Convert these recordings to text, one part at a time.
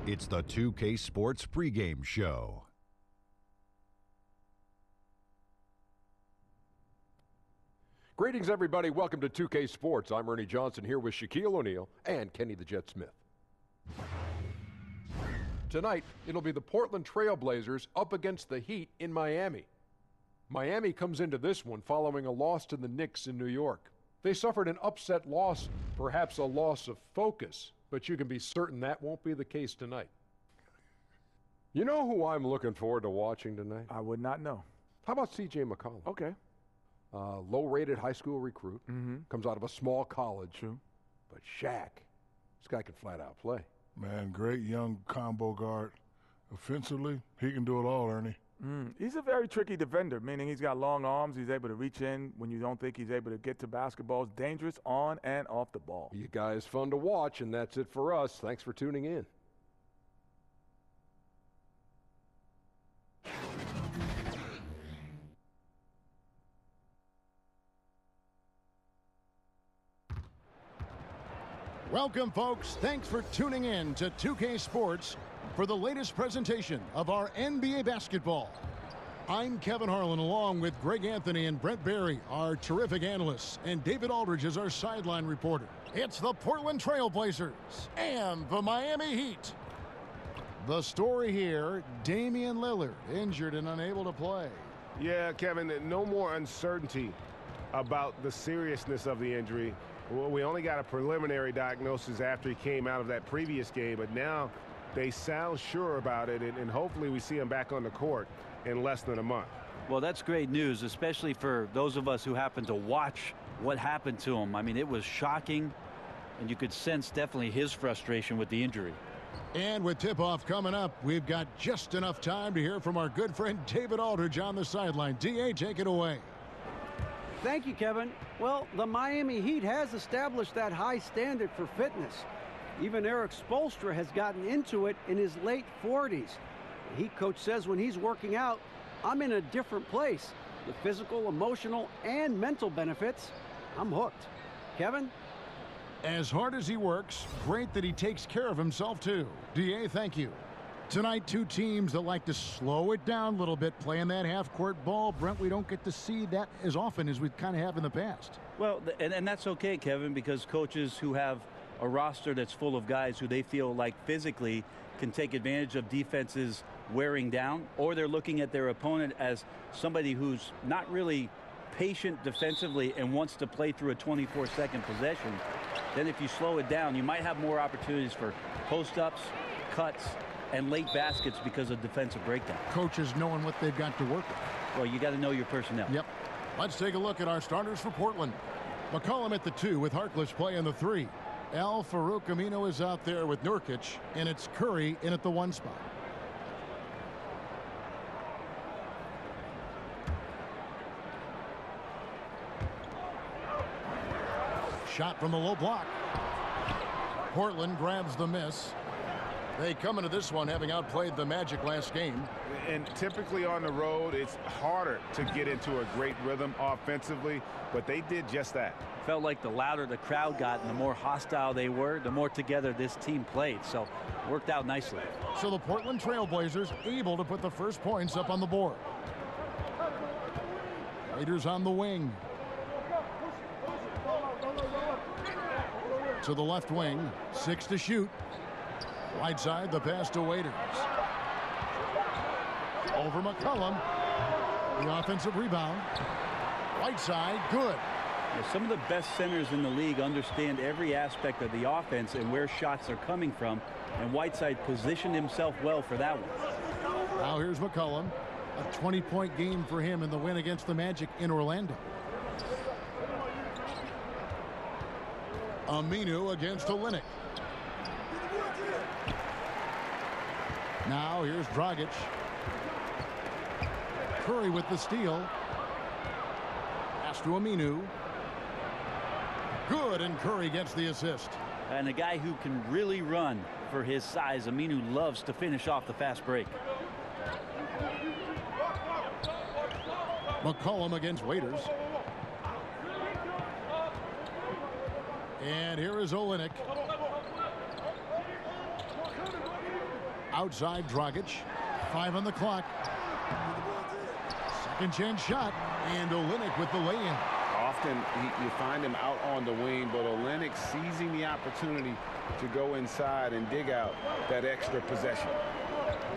It's the 2K Sports pregame show. Greetings, everybody. Welcome to 2K Sports. I'm Ernie Johnson here with Shaquille O'Neal and Kenny the Jet Smith. Tonight, it'll be the Portland Trailblazers up against the Heat in Miami. Miami comes into this one following a loss to the Knicks in New York. They suffered an upset loss, perhaps a loss of focus, but you can be certain that won't be the case tonight. You know who I'm looking forward to watching tonight? I would not know. How about C.J. McCollum? Okay. Low-rated high school recruit, comes out of a small college. True. But Shaq, this guy can flat out play. Man, great young combo guard. Offensively, he can do it all, Ernie. He's a very tricky defender, meaning he's got long arms. He's able to reach in when you don't think he's able to get to basketballs. Dangerous on and off the ball. You guys fun to watch, and that's it for us. Thanks for tuning in. Welcome, folks. Thanks for tuning in to 2K Sports for the latest presentation of our NBA basketball. I'm Kevin Harlan, along with Greg Anthony and Brent Barry, our terrific analysts, and David Aldridge is our sideline reporter. It's the Portland Trailblazers and the Miami Heat. The story here, Damian Lillard, injured and unable to play. Yeah, Kevin, no more uncertainty about the seriousness of the injury. Well, we only got a preliminary diagnosis after he came out of that previous game, but now they sound sure about it, and hopefully we see him back on the court in less than a month. Well, that's great news, especially for those of us who happened to watch what happened to him. I mean, it was shocking, and you could sense definitely his frustration with the injury. And with tip-off coming up, we've got just enough time to hear from our good friend David Aldridge on the sideline. D.A., take it away. Thank you, Kevin. Well, the Miami Heat has established that high standard for fitness. Even Eric Spoelstra has gotten into it in his late 40s. The Heat coach says when he's working out, I'm in a different place. The physical, emotional, and mental benefits, I'm hooked. Kevin? As hard as he works, great that he takes care of himself, too. D.A., thank you. Tonight, two teams that like to slow it down a little bit, playing that half-court ball. Brent, we don't get to see that as often as we kind of have in the past. Well, and that's okay, Kevin, because coaches who have a roster that's full of guys who they feel like physically can take advantage of defenses wearing down, or they're looking at their opponent as somebody who's not really patient defensively and wants to play through a 24-second possession, then if you slow it down, you might have more opportunities for post-ups, cuts, and late baskets because of defensive breakdown. Coaches knowing what they've got to work with. Well, you got to know your personnel. Yep. Let's take a look at our starters for Portland. McCollum at the 2 with Harkless playing the 3. Al Farouk Amino is out there with Nurkic, and it's Curry in at the 1 spot. Shot from the low block. Portland grabs the miss. They come into this one having outplayed the Magic last game. And typically on the road, it's harder to get into a great rhythm offensively, but they did just that. Felt like the louder the crowd got and the more hostile they were, the more together this team played. So worked out nicely. So the Portland Trailblazers able to put the first points up on the board. Raiders on the wing. To the left wing, 6 to shoot. Right side, the pass to Waiters. Over McCollum. The offensive rebound. Right side, good. Some of the best centers in the league understand every aspect of the offense and where shots are coming from, and Whiteside positioned himself well for that one. Now here's McCollum. A 20-point game for him in the win against the Magic in Orlando. Aminu against Olynyk. Now here's Dragic. Curry with the steal. Pass to Aminu. Good, and Curry gets the assist. And a guy who can really run for his size. Aminu loves to finish off the fast break. McCollum against Waiters. And here is Olynyk. Outside Dragic. 5 on the clock. Second chance shot. And Olynyk with the lay-in. Often you find him out on the wing, but Olynyk seizing the opportunity to go inside and dig out that extra possession.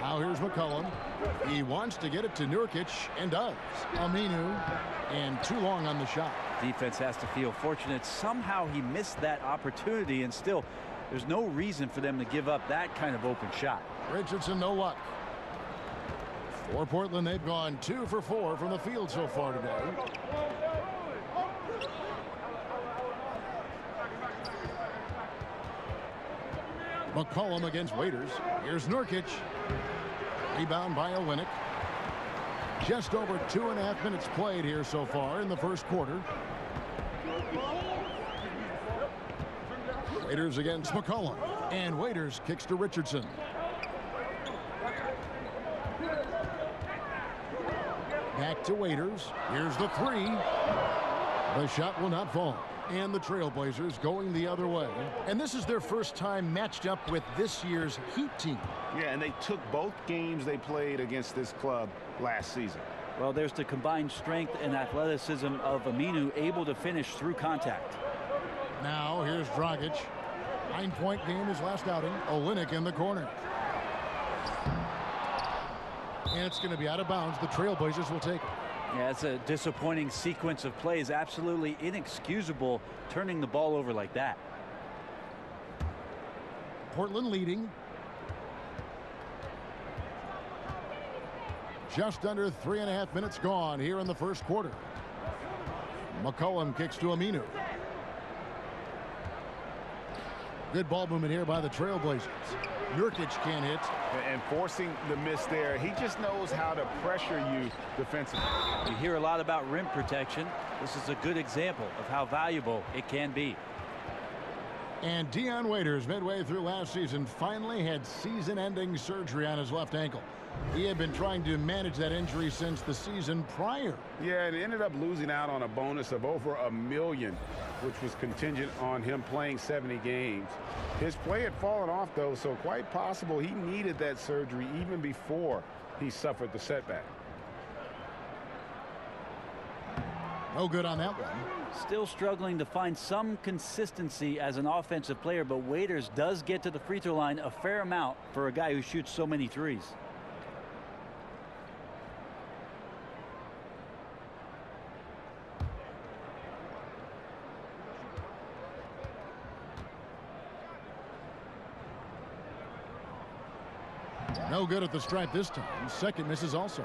Now here's McCollum. He wants to get it to Nurkic and does. Aminu, and too long on the shot. Defense has to feel fortunate. Somehow he missed that opportunity, and still there's no reason for them to give up that kind of open shot. Richardson, no luck. For Portland, they've gone 2 for 4 from the field so far today. McCollum against Waiters. Here's Nurkic. Rebound by Olynyk. Just over 2.5 minutes played here so far in the first quarter. Waiters against McCollum. And Waiters kicks to Richardson. Back to Waiters. Here's the 3. The shot will not fall. And the Trailblazers going the other way. And this is their first time matched up with this year's Heat team. Yeah, and they took both games they played against this club last season. Well, there's the combined strength and athleticism of Aminu, able to finish through contact. Now here's Dragic. 9-point game his last outing. Olynyk in the corner. And it's going to be out of bounds. The Trailblazers will take it. Yeah, it's a disappointing sequence of plays. Absolutely inexcusable turning the ball over like that. Portland leading. Just under 3.5 minutes gone here in the first quarter. McCollum kicks to Aminu. Good ball movement here by the Trailblazers. Nurkic can't hit. And forcing the miss there, he just knows how to pressure you defensively. You hear a lot about rim protection. This is a good example of how valuable it can be. And Dion Waiters, midway through last season, finally had season-ending surgery on his left ankle. He had been trying to manage that injury since the season prior. Yeah, and ended up losing out on a bonus of over $1 million, which was contingent on him playing 70 games. His play had fallen off, though, so quite possible he needed that surgery even before he suffered the setback. No good on that one. Still struggling to find some consistency as an offensive player, but Waiters does get to the free throw line a fair amount for a guy who shoots so many threes. No good at the stripe this time. Second misses also.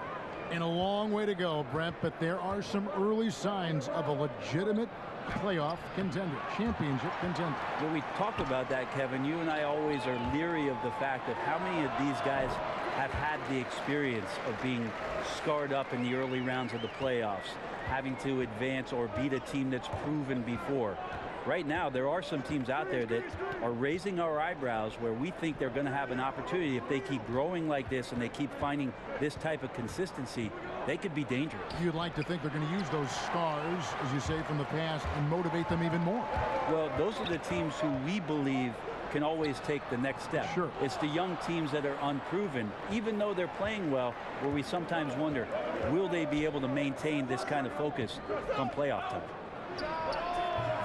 And a long way to go, Brent, but there are some early signs of a legitimate playoff contender, championship contender. When we talk about that, Kevin, you and I always are leery of the fact of how many of these guys have had the experience of being scarred up in the early rounds of the playoffs, having to advance or beat a team that's proven before. Right now, there are some teams out there that are raising our eyebrows where we think they're going to have an opportunity. If they keep growing like this and they keep finding this type of consistency, they could be dangerous. You'd like to think they're going to use those scars, as you say, from the past and motivate them even more. Well, those are the teams who we believe can always take the next step. Sure. It's the young teams that are unproven, even though they're playing well, where we sometimes wonder, will they be able to maintain this kind of focus come playoff time?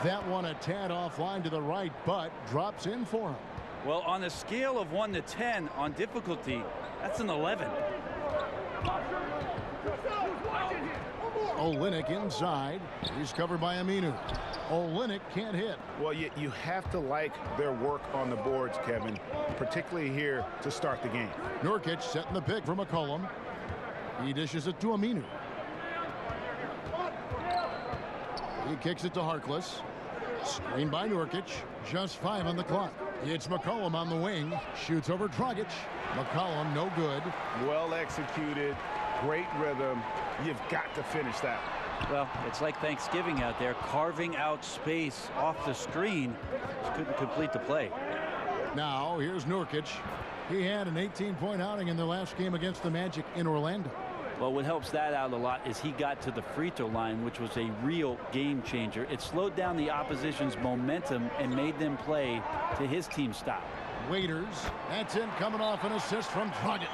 That one a tad offline to the right, but drops in for him. Well, on a scale of 1 to 10 on difficulty, that's an 11. Olynyk inside. He's covered by Aminu. Olynyk can't hit. Well, you have to like their work on the boards, Kevin, particularly here to start the game. Nurkic setting the pick for McCollum. He dishes it to Aminu. He kicks it to Harkless. Screen by Nurkic. Just 5 on the clock. It's McCollum on the wing. Shoots over Dragic. McCollum no good. Well executed. Great rhythm. You've got to finish that. Well, it's like Thanksgiving out there, carving out space off the screen. Just couldn't complete the play. Now here's Nurkic. He had an 18-point outing in the last game against the Magic in Orlando. Well, what helps that out a lot is he got to the free throw line, which was a real game changer. It slowed down the opposition's momentum and made them play to his team style. Waiters. That's in, coming off an assist from Dragic.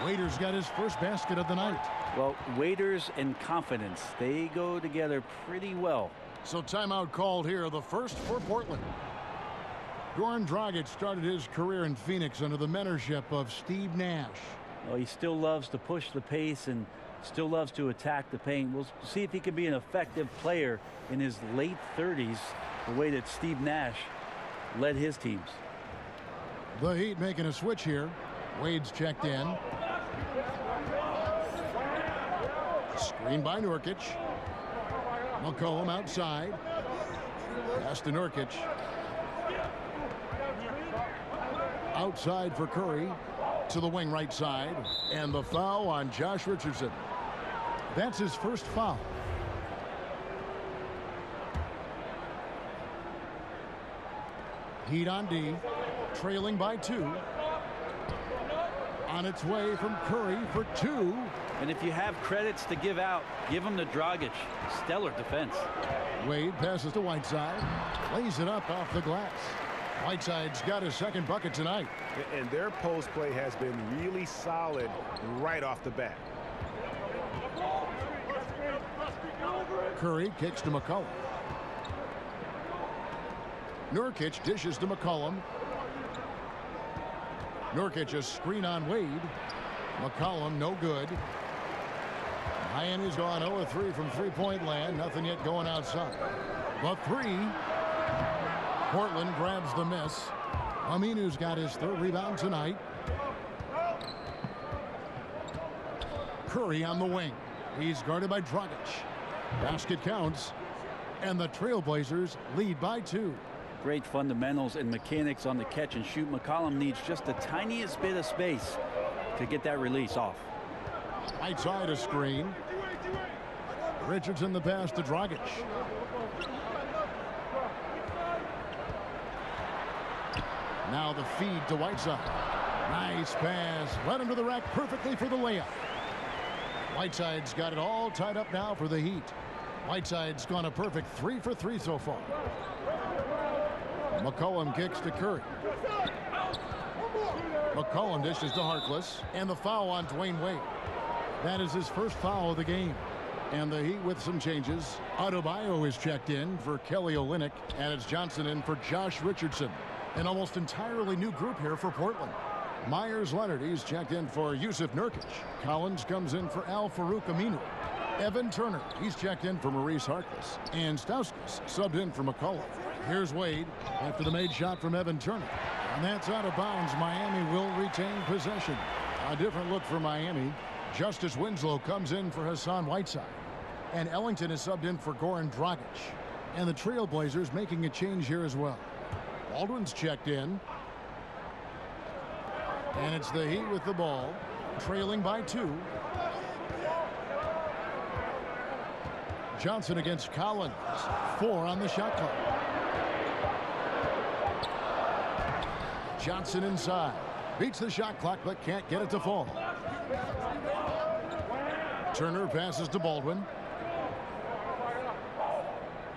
Waiters got his first basket of the night. Well, Waiters and confidence, they go together pretty well. So timeout called here, the first for Portland. Goran Dragic started his career in Phoenix under the mentorship of Steve Nash. Well, he still loves to push the pace and still loves to attack the paint. We'll see if he can be an effective player in his late 30s, the way that Steve Nash led his teams. The Heat making a switch here. Wade's checked in. Screen by Nurkic. McCollum outside. Pass to Nurkic. Outside for Curry. To the wing right side. And the foul on Josh Richardson. That's his first foul. Heat on D. Trailing by 2. On its way from Curry for 2. And if you have credits to give out, give them to Dragic. Stellar defense. Wade passes to Whiteside. Lays it up off the glass. Whiteside's got his second bucket tonight. And their post play has been really solid right off the bat. Curry kicks to McCollum. Nurkic dishes to McCollum. Nurkic a screen on Wade. McCollum no good. Miami's gone 0-3 from three-point land. Nothing yet going outside. The 3. Portland grabs the miss. Aminu's got his third rebound tonight. Curry on the wing. He's guarded by Dragic. Basket counts. And the Trailblazers lead by 2. Great fundamentals and mechanics on the catch and shoot. McCollum needs just the tiniest bit of space to get that release off. Outside a screen. Richardson the pass to Dragic. Now the feed to Whiteside. Nice pass. Led him to the rack perfectly for the layup. Whiteside's got it all tied up now for the Heat. Whiteside's gone a perfect 3 for 3 so far. McCollum kicks to Curry. McCollum dishes to Harkless. And the foul on Dwayne Wade. That is his first foul of the game. And the Heat with some changes. Adebayo is checked in for Kelly Olynyk. And it's Johnson in for Josh Richardson. An almost entirely new group here for Portland. Myers Leonard, he's checked in for Yusuf Nurkic. Collins comes in for Al Farouk Aminu. Evan Turner, he's checked in for Maurice Harkless. And Stauskas subbed in for McCollum. Here's Wade after the made shot from Evan Turner. And that's out of bounds. Miami will retain possession. A different look for Miami. Justice Winslow comes in for Hassan Whiteside. And Ellington is subbed in for Goran Dragic. And the Trailblazers making a change here as well. Baldwin's checked in. And it's the Heat with the ball. Trailing by 2. Johnson against Collins. 4 on the shot clock. Johnson inside. Beats the shot clock but can't get it to fall. Turner passes to Baldwin.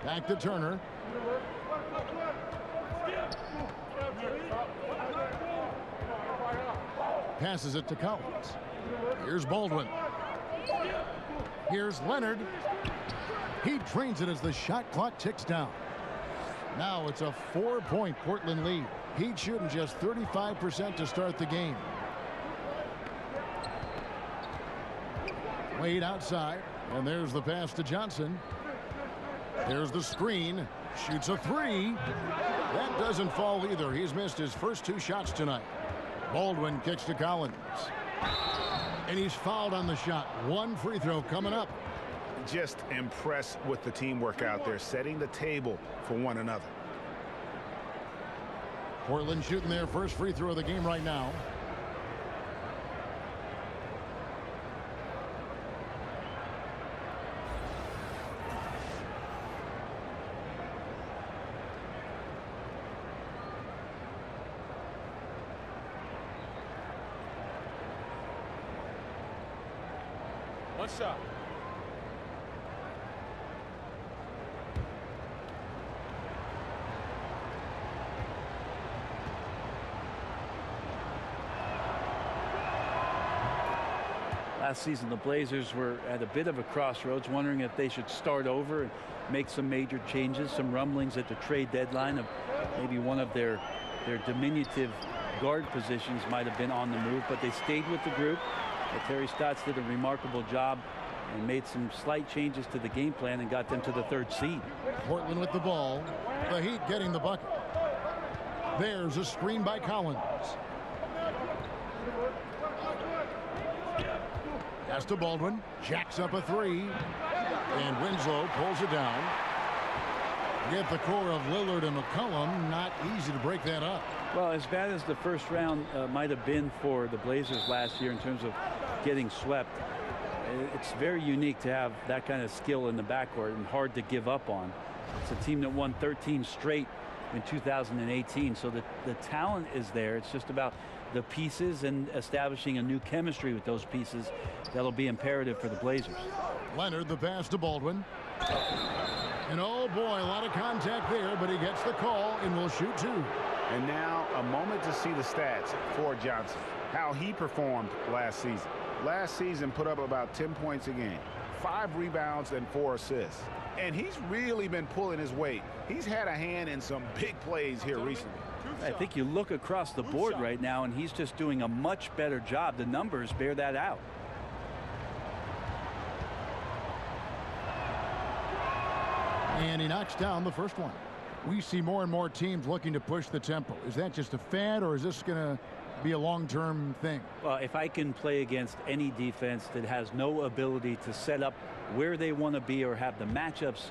Back to Turner. Passes it to Collins. Here's Baldwin. Here's Leonard. He drains it as the shot clock ticks down. Now it's a 4-point Portland lead. Heat shooting just 35% to start the game. Wade outside. And there's the pass to Johnson. There's the screen. Shoots a 3. That doesn't fall either. He's missed his first 2 shots tonight. Baldwin kicks to Collins. And he's fouled on the shot. 1 free throw coming up. Just impressed with the teamwork out there, setting the table for one another. Portland shooting their first free throw of the game right now. One shot. Last season, the Blazers were at a bit of a crossroads, wondering if they should start over and make some major changes. Some rumblings at the trade deadline of maybe one of their diminutive guard positions might have been on the move, but they stayed with the group. Terry Stotts did a remarkable job and made some slight changes to the game plan and got them to the 3rd seed. Portland with the ball. The Heat getting the bucket. There's a screen by Collins. Pass to Baldwin. Jacks up a 3. And Winslow pulls it down. Get the core of Lillard and McCollum. Not easy to break that up. Well, as bad as the first round might have been for the Blazers last year in terms of getting swept, it's very unique to have that kind of skill in the backcourt and hard to give up on. It's a team that won 13 straight in 2018, so the talent is there. It's just about the pieces and establishing a new chemistry with those pieces that'll be imperative for the Blazers. Leonard, the pass to Baldwin. And oh boy, a lot of contact there, but he gets the call and will shoot 2. And now a moment to see the stats for Johnson, how he performed last season. Last season put up about 10 points a game, 5 rebounds and 4 assists. And he's really been pulling his weight. He's had a hand in some big plays here recently. I think you look across the board right now and he's just doing a much better job. The numbers bear that out. And he knocks down the first one. We see more and more teams looking to push the tempo. Is that just a fad, or is this going to be a long-term thing? Well, if I can play against any defense that has no ability to set up where they want to be or have the matchups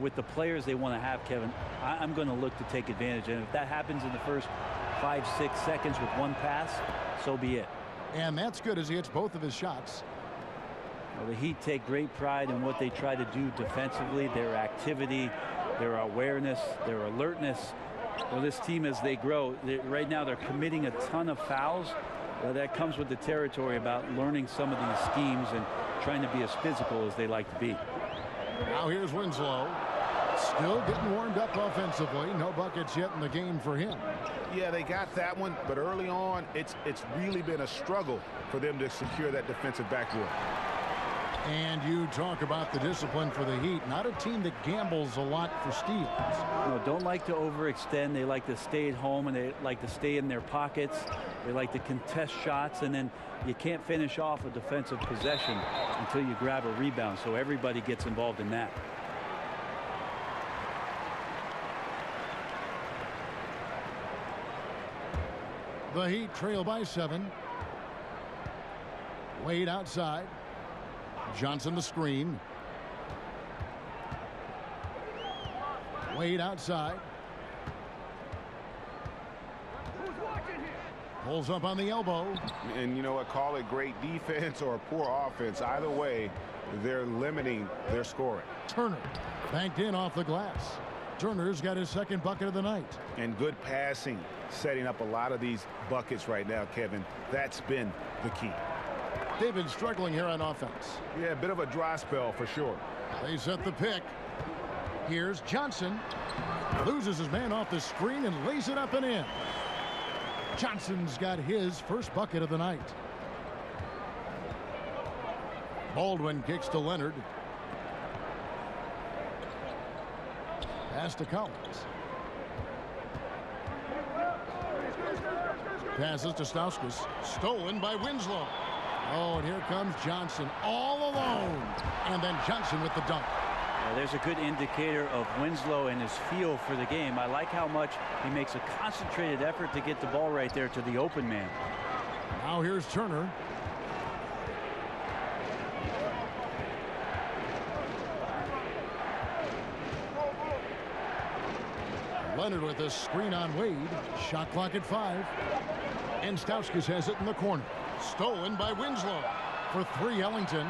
with the players they want to have, Kevin, I'm going to look to take advantage. And if that happens in the first 5-6 seconds with one pass, so be it. And that's good as he hits both of his shots. Well, the Heat take great pride in what they try to do defensively, their activity, their awareness, their alertness. Well, this team, as they grow, right now they're committing a ton of fouls. That comes with the territory about learning some of these schemes and trying to be as physical as they like to be. Now here's Winslow. Still getting warmed up offensively. No buckets yet in the game for him. Yeah, they got that one, but early on, it's really been a struggle for them to secure that defensive backboard. And you talk about the discipline for the Heat. Not a team that gambles a lot for steals. No, don't like to overextend. They like to stay at home, and they like to stay in their pockets. They like to contest shots, and then you can't finish off a defensive possession until you grab a rebound. So everybody gets involved in that. The Heat trail by 7. Wade outside. Johnson the screen. Wade outside. Pulls up on the elbow. And you know what? Call it great defense or poor offense. Either way, they're limiting their scoring. Turner banked in off the glass. Turner's got his 2nd bucket of the night. And good passing, setting up a lot of these buckets right now, Kevin. That's been the key. They've been struggling here on offense. Yeah, a bit of a dry spell for sure. They set the pick. Here's Johnson. Loses his man off the screen and lays it up and in. Johnson's got his 1st bucket of the night. Baldwin kicks to Leonard. Pass to Collins. Passes to Stauskas. Stolen by Winslow. Oh, and here comes Johnson all alone. And then Johnson with the dunk. There's a good indicator of Winslow and his feel for the game. I like how much he makes a concentrated effort to get the ball right there to the open man. Now here's Turner. Leonard with a screen on Wade. Shot clock at 5. And Stauskas has it in the corner. Stolen by Winslow for 3, Ellington.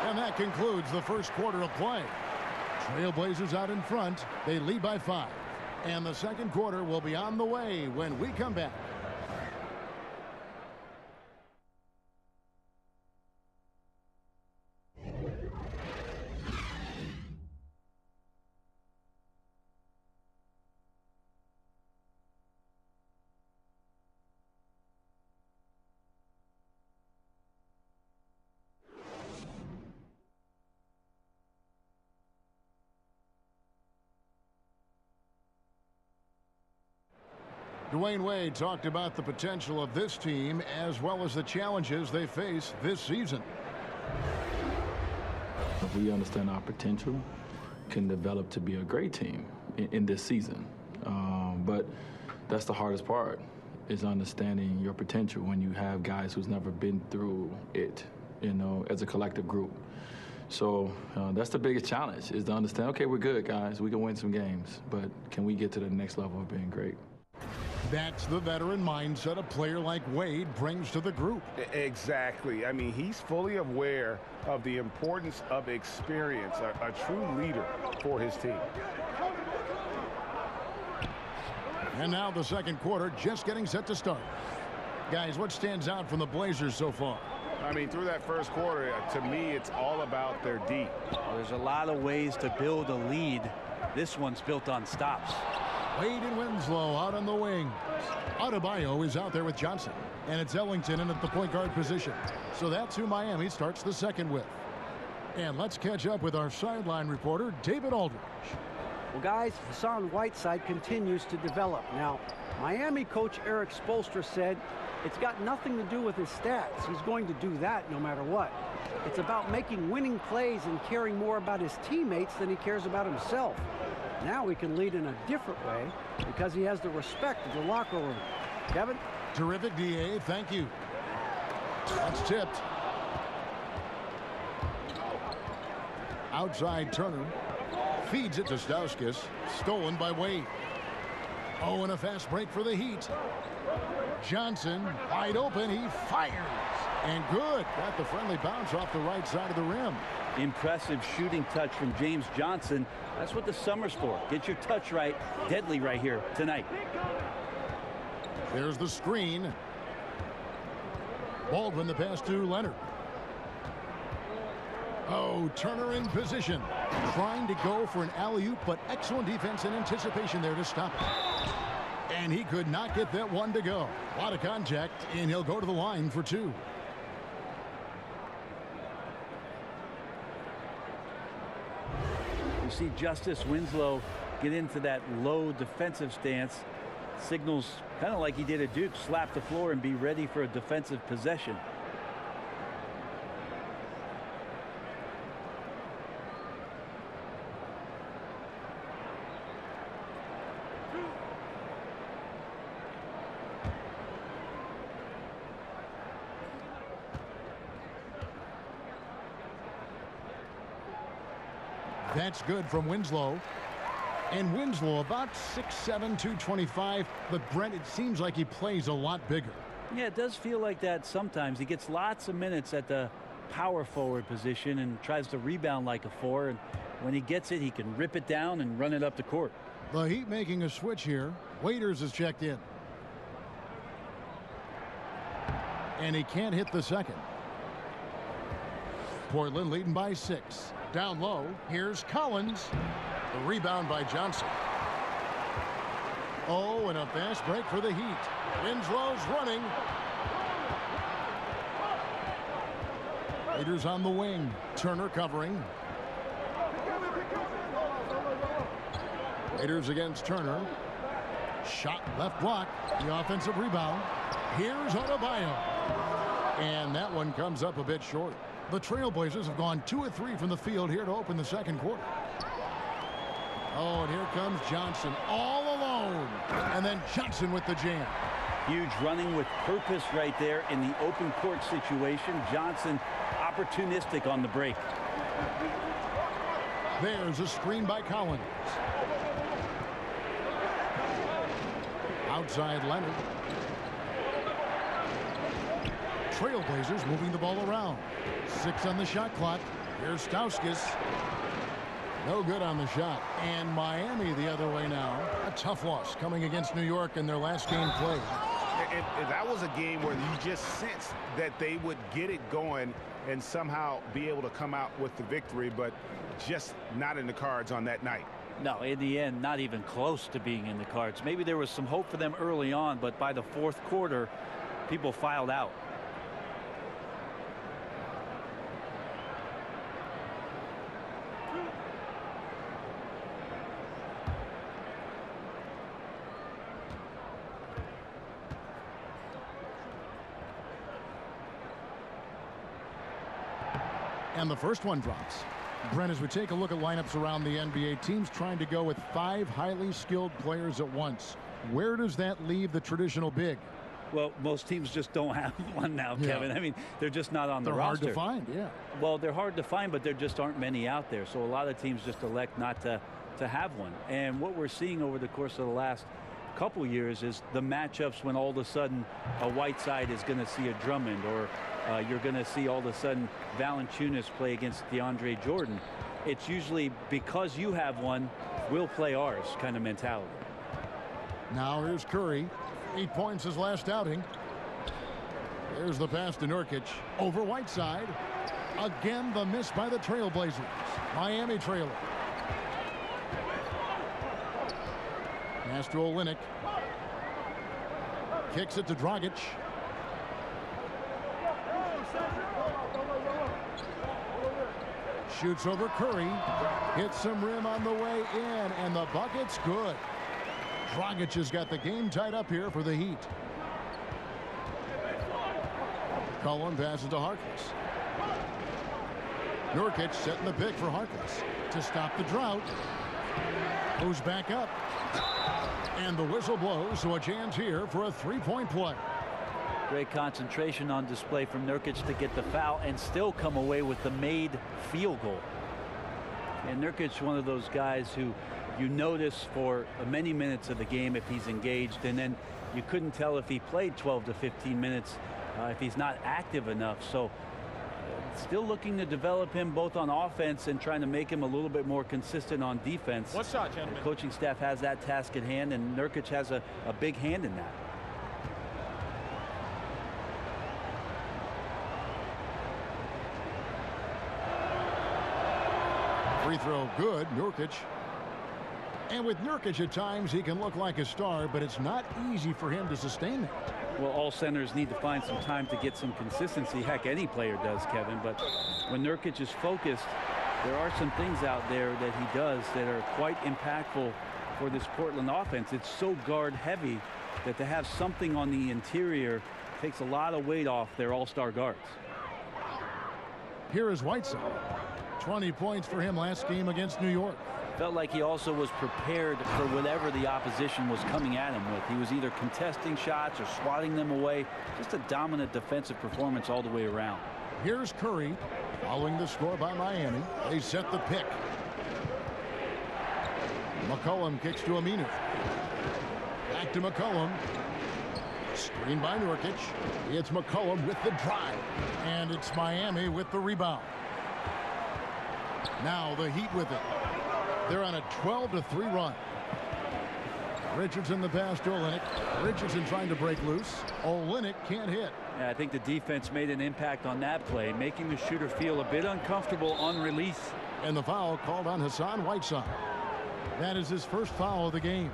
And that concludes the 1st quarter of play. Trailblazers out in front. They lead by 5. And the 2nd quarter will be on the way when we come back. Dwayne Wade talked about the potential of this team as well as the challenges they face this season. We understand our potential can develop to be a great team in this season. But that's the hardest part, is understanding your potential when you have guys who's never been through it, as a collective group. So that's the biggest challenge, is to understand, okay, we're good, guys. We can win some games, but can we get to the next level of being great? That's the veteran mindset a player like Wade brings to the group. Exactly. I mean, he's fully aware of the importance of experience, a true leader for his team. And now the second quarter just getting set to start. Guys, what stands out from the Blazers so far? I mean, through that first quarter, to me, it's all about their D. Well, there's a lot of ways to build a lead. This one's built on stops. Wade and Winslow out on the wing. Adebayo is out there with Johnson. And it's Ellington in at the point guard position. So that's who Miami starts the second with. And let's catch up with our sideline reporter, David Aldridge. Well, guys, Hassan Whiteside continues to develop. Now, Miami coach Eric Spoelstra said it's got nothing to do with his stats. He's going to do that no matter what. It's about making winning plays and caring more about his teammates than he cares about himself. Now he can lead in a different way because he has the respect of the locker room. Kevin? Terrific, D.A. Thank you. That's tipped. Outside Turner. Feeds it to Stauskas. Stolen by Wade. Oh, and a fast break for the Heat. Johnson wide open. He fires. And good. Got the friendly bounce off the right side of the rim. Impressive shooting touch from James Johnson. That's what the summer's for. Get your touch right. Deadly right here tonight. There's the screen. Baldwin the pass to Leonard. Oh, Turner in position. Trying to go for an alley-oop, but excellent defense and anticipation there to stop it. And he could not get that one to go. A lot of contact, and he'll go to the line for two. You see Justice Winslow get into that low defensive stance. Signals kind of like he did at Duke, slap the floor and be ready for a defensive possession. That's good from Winslow. And Winslow about 6'7", 225. But Brent, it seems like he plays a lot bigger. Yeah, it does feel like that sometimes. He gets lots of minutes at the power forward position and tries to rebound like a four. And when he gets it, he can rip it down and run it up the court. The Heat making a switch here. Waiters is checked in. And he can't hit the second. Portland leading by 6. Down low, here's Collins. The rebound by Johnson. Oh, and a fast break for the Heat. Winslow's running. Raiders on the wing. Turner covering. Raiders against Turner. Shot left block. The offensive rebound. Here's Adebayo. And that one comes up a bit short. The Trailblazers have gone 2 of 3 from the field here to open the second quarter. Oh, and here comes Johnson all alone. And then Johnson with the jam. Huge running with purpose right there in the open court situation. Johnson opportunistic on the break. There's a screen by Collins. Outside Leonard. Trailblazers moving the ball around. 6 on the shot clock. Here's Stauskas. No good on the shot. And Miami the other way now. A tough loss coming against New York in their last game played. And that was a game where you just sensed that they would get it going and somehow be able to come out with the victory, but just not in the cards on that night. No, in the end, not even close to being in the cards. Maybe there was some hope for them early on, but by the fourth quarter, people filed out. And the first one drops. Brent, as we take a look at lineups around the NBA, teams trying to go with 5 highly skilled players at once. Where does that leave the traditional big? Well, most teams just don't have one now, Kevin. I mean, they're just not on the roster. They're hard to find, yeah. Well, they're hard to find, but there just aren't many out there. So a lot of teams just elect not to have one. And what we're seeing over the course of the last couple years is the matchups when all of a sudden a Whiteside is going to see a Drummond, or you're going to see all of a sudden Valanciunas play against DeAndre Jordan. It's usually because you have one, we'll play ours kind of mentality. Now here's Curry. 8 points his last outing. There's the pass to Nurkic. Over Whiteside. Again, the miss by the Trailblazers. Miami trailer. Pass to Olynyk. Kicks it to Dragic. Shoots over Curry. Hits some rim on the way in, and the bucket's good. Dragic has got the game tied up here for the Heat. Cullen passes to Harkless. Nurkic setting the pick for Harkless to stop the drought. Moves back up. And the whistle blows, so a chance here for a three-point play. Great concentration on display from Nurkic to get the foul and still come away with the made field goal. And Nurkic, one of those guys who you notice for many minutes of the game if he's engaged, and then you couldn't tell if he played 12 to 15 minutes if he's not active enough. So still looking to develop him both on offense and trying to make him a little bit more consistent on defense. One shot, gentlemen. The coaching staff has that task at hand, and Nurkic has a big hand in that. Free throw good. Nurkic. And with Nurkic at times, he can look like a star, but it's not easy for him to sustain that. Well, all centers need to find some time to get some consistency. Heck, any player does, Kevin. But when Nurkic is focused, there are some things out there that he does that are quite impactful for this Portland offense. It's so guard heavy that to have something on the interior takes a lot of weight off their all-star guards. Here is Whiteside. 20 points for him last game against New York. Felt like he also was prepared for whatever the opposition was coming at him with. He was either contesting shots or swatting them away. Just a dominant defensive performance all the way around. Here's Curry following the score by Miami. They set the pick. McCollum kicks to Aminu. Back to McCollum. Screen by Nurkic. It's McCollum with the drive. And it's Miami with the rebound. Now the Heat with it. They're on a 12-3 run. Richardson the pass to Olynyk. Richardson trying to break loose. Olynyk can't hit. Yeah, I think the defense made an impact on that play, making the shooter feel a bit uncomfortable on release. And the foul called on Hassan Whiteside. That is his first foul of the game.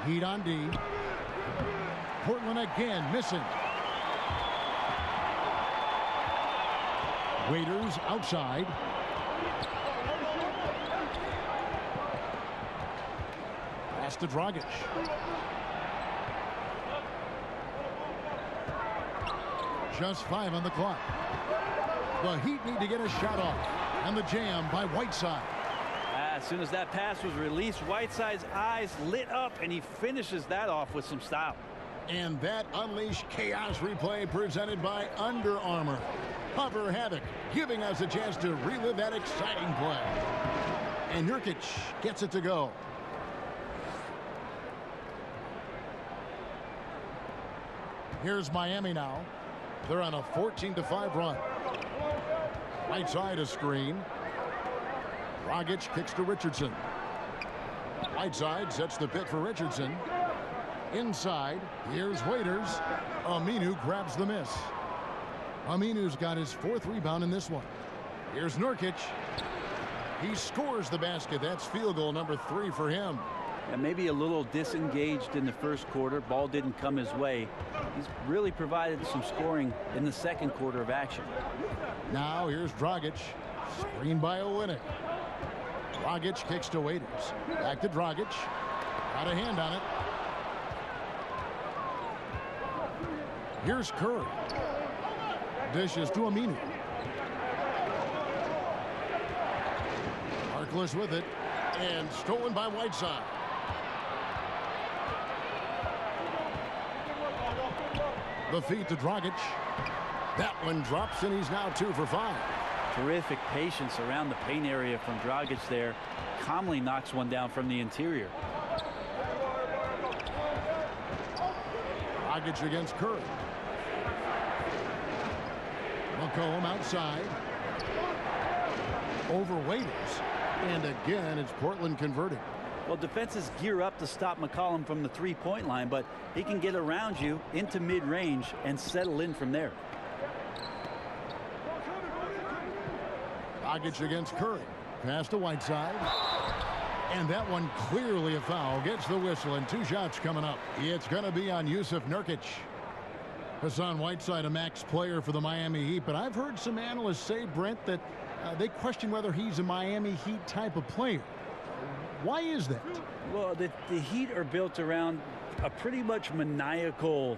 Heat on D. Portland again missing. Waiters outside. Pass to Dragic. Just 5 on the clock. The Heat need to get a shot off. And the jam by Whiteside. As soon as that pass was released, Whiteside's eyes lit up, and he finishes that off with some style. And that unleashed chaos replay presented by Under Armour. Hover Havoc, giving us a chance to relive that exciting play. And Nurkic gets it to go. Here's Miami now. They're on a 14-5 run. Right side a screen. Dragic kicks to Richardson. Right side sets the pick for Richardson. Inside, here's Waiters. Aminu grabs the miss. Aminu's got his 4th rebound in this one. Here's Nurkic. He scores the basket. That's field goal number 3 for him. And maybe a little disengaged in the first quarter. Ball didn't come his way. He's really provided some scoring in the second quarter of action. Now here's Dragic. Screen by Olynyk. Dragic kicks to Waiters. Back to Dragic. Got a hand on it. Here's Curry. Dishes to Aminu. Harkless with it. And stolen by Whiteside. The feed to Dragic. That one drops, and he's now 2 for 5. Terrific patience around the paint area from Dragic there. Calmly knocks one down from the interior. Dragic against Curry. McCollum outside. Over Waiters. And again, it's Portland converting. Well, defenses gear up to stop McCollum from the three-point line, but he can get around you into mid-range and settle in from there. Dragic against Curry. Pass to Whiteside. And that one clearly a foul. Gets the whistle, and 2 shots coming up. It's going to be on Yusuf Nurkic. Hassan Whiteside, a max player for the Miami Heat, but I've heard some analysts say, Brent, that they question whether he's a Miami Heat type of player. Why is that? Well, the Heat are built around a pretty much maniacal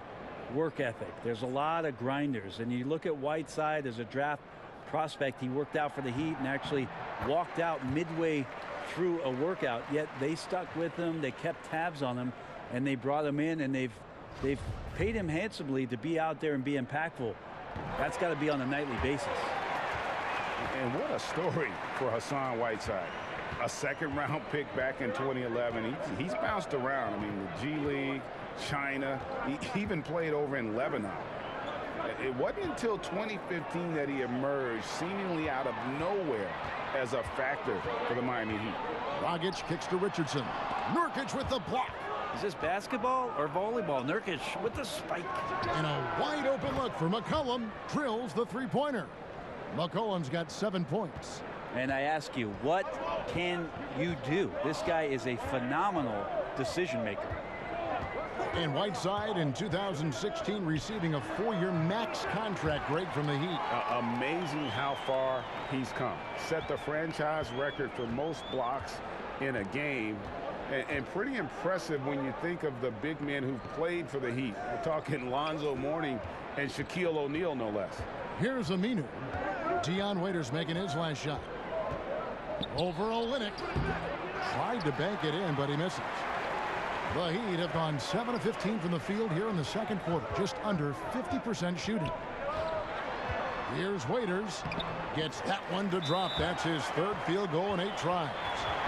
work ethic. There's a lot of grinders, and you look at Whiteside as a draft prospect. He worked out for the Heat and actually walked out midway through a workout, yet they stuck with him. They kept tabs on him, and they brought him in, and they've paid him handsomely to be out there and be impactful. That's got to be on a nightly basis. And what a story for Hassan Whiteside. A second-round pick back in 2011. He's bounced around. I mean, the G League, China. He even played over in Lebanon. It wasn't until 2015 that he emerged seemingly out of nowhere as a factor for the Miami Heat. Dragic kicks to Richardson. Nurkic with the block. Is this basketball or volleyball? Nurkic with the spike. And a wide open look for McCollum. Drills the three-pointer. McCollum's got 7 points. And I ask you, what can you do? This guy is a phenomenal decision maker. And Whiteside in 2016 receiving a 4-year max contract break from the Heat. Amazing how far he's come. Set the franchise record for most blocks in a game. And pretty impressive when you think of the big men who've played for the Heat. We're talking Lonzo Mourning and Shaquille O'Neal, no less. Here's Aminu. Dion Waiters making his last shot. Over Olynyk. Tried to bank it in, but he misses. The Heat have gone 7 of 15 from the field here in the second quarter. Just under 50% shooting. Here's Waiters. Gets that one to drop. That's his 3rd field goal in 8 tries.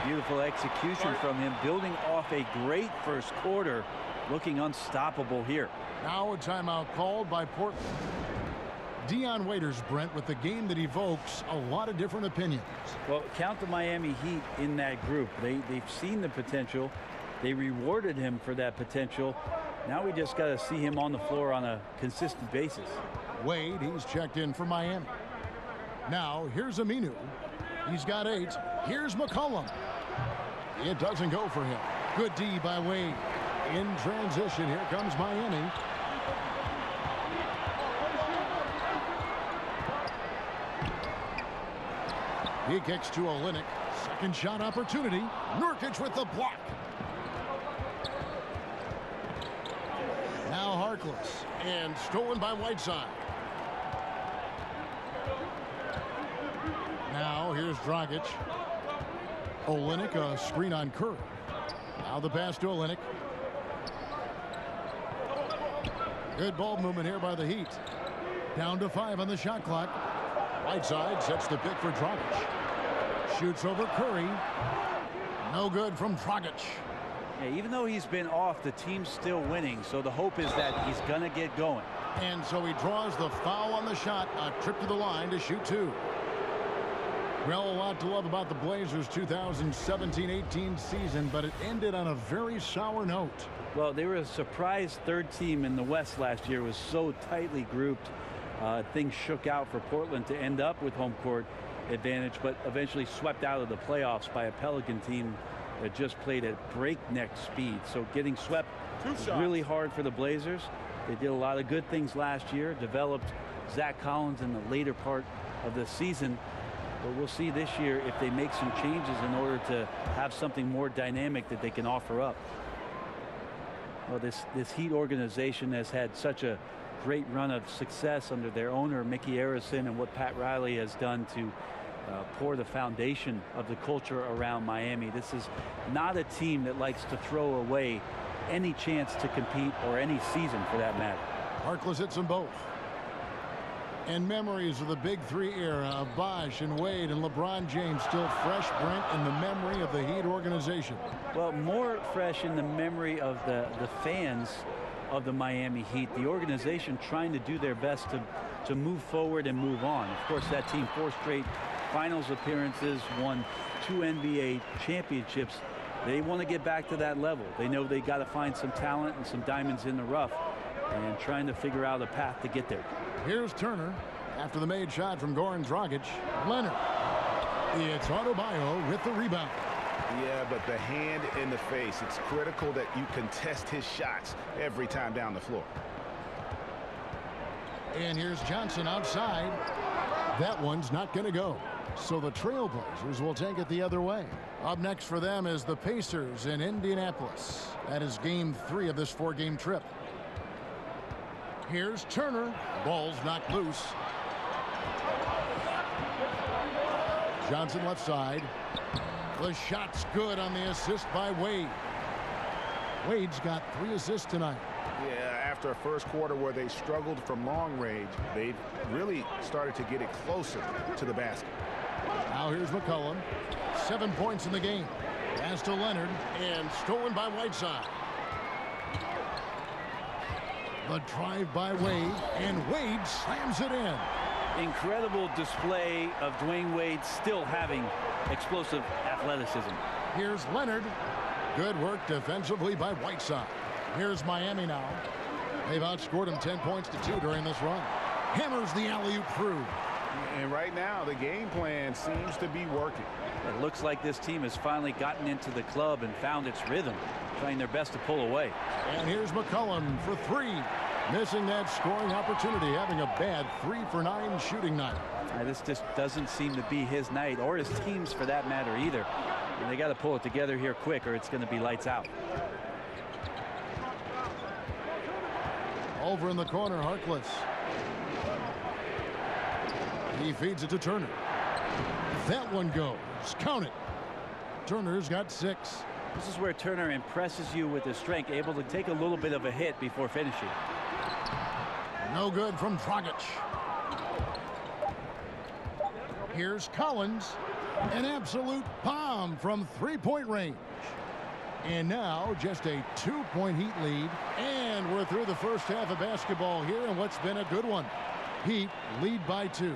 Beautiful execution from him, building off a great first quarter, looking unstoppable here. Now a timeout called by Portland. Dion Waiters, Brent, with the game that evokes a lot of different opinions. Well, count the Miami Heat in that group. They've seen the potential. They rewarded him for that potential. Now we just got to see him on the floor on a consistent basis. Wade, he's checked in for Miami. Now here's Aminu. He's got 8. Here's McCollum. It doesn't go for him. Good D by Wade. In transition, here comes Miami. He kicks to Olynyk. Second shot opportunity. Nurkic with the block. Now Harkless. And stolen by Whiteside. Now here's Dragic. Olynyk, a screen on Curry. Now the pass to Olynyk. Good ball movement here by the Heat. Down to 5 on the shot clock. Whiteside sets the pick for Dragic. Shoots over Curry. No good from Dragic. Yeah, even though he's been off, the team's still winning, so the hope is that he's going to get going. And so he draws the foul on the shot. A trip to the line to shoot 2. Well, a lot to love about the Blazers' 2017-18 season, but it ended on a very sour note. Well, they were a surprise 3rd team in the West last year. It was so tightly grouped. Things shook out for Portland to end up with home court advantage, but eventually swept out of the playoffs by a Pelican team that just played at breakneck speed. So getting swept was really hard for the Blazers. They did a lot of good things last year, developed Zach Collins in the later part of the season. But we'll see this year if they make some changes in order to have something more dynamic that they can offer up. Well, this Heat organization has had such a great run of success under their owner, Mickey Arison, and what Pat Riley has done to pour the foundation of the culture around Miami. This is not a team that likes to throw away any chance to compete, or any season for that matter. Harkless hits them both. And memories of the Big Three era of Bosh and Wade and LeBron James still fresh, Brent, in the memory of the Heat organization. Well, more fresh in the memory of the fans of the Miami Heat. The organization trying to do their best to move forward and move on. Of course, that team 4 straight finals appearances, won 2 NBA championships. They want to get back to that level. They know they got to find some talent and some diamonds in the rough, and trying to figure out a path to get there. Here's Turner after the made shot from Goran Dragic. Leonard. It's Adebayo with the rebound. Yeah, but the hand in the face. It's critical that you contest his shots every time down the floor. And here's Johnson outside. That one's not going to go. So the Trailblazers will take it the other way. Up next for them is the Pacers in Indianapolis. That is game 3 of this 4-game trip. Here's Turner. Ball's knocked loose. Johnson left side. The shot's good on the assist by Wade. Wade's got 3 assists tonight. Yeah, after a first quarter where they struggled from long range, they really started to get it closer to the basket. Now here's McCollum. 7 points in the game. Pass to Leonard, and stolen by Whiteside. The drive by Wade, and Wade slams it in. Incredible display of Dwayne Wade still having explosive athleticism. Here's Leonard. Good work defensively by Whiteside. Here's Miami now. They've outscored him 10 points to 2 during this run. Hammers the alley-oop through. And right now, the game plan seems to be working. It looks like this team has finally gotten into the club and found its rhythm, trying their best to pull away. And here's McCollum for 3. Missing that scoring opportunity, having a bad 3 for 9 shooting night. This just doesn't seem to be his night, or his team's for that matter either. And they got to pull it together here quick, or it's going to be lights out. Over in the corner, Harkless. He feeds it to Turner. That one goes. Count it. Turner's got 6. This is where Turner impresses you with his strength, able to take a little bit of a hit before finishing. No good from Dragic. Here's Collins. An absolute bomb from 3-point range. And now just a 2-point Heat lead. And we're through the first half of basketball here, and what's been a good one. Heat lead by 2.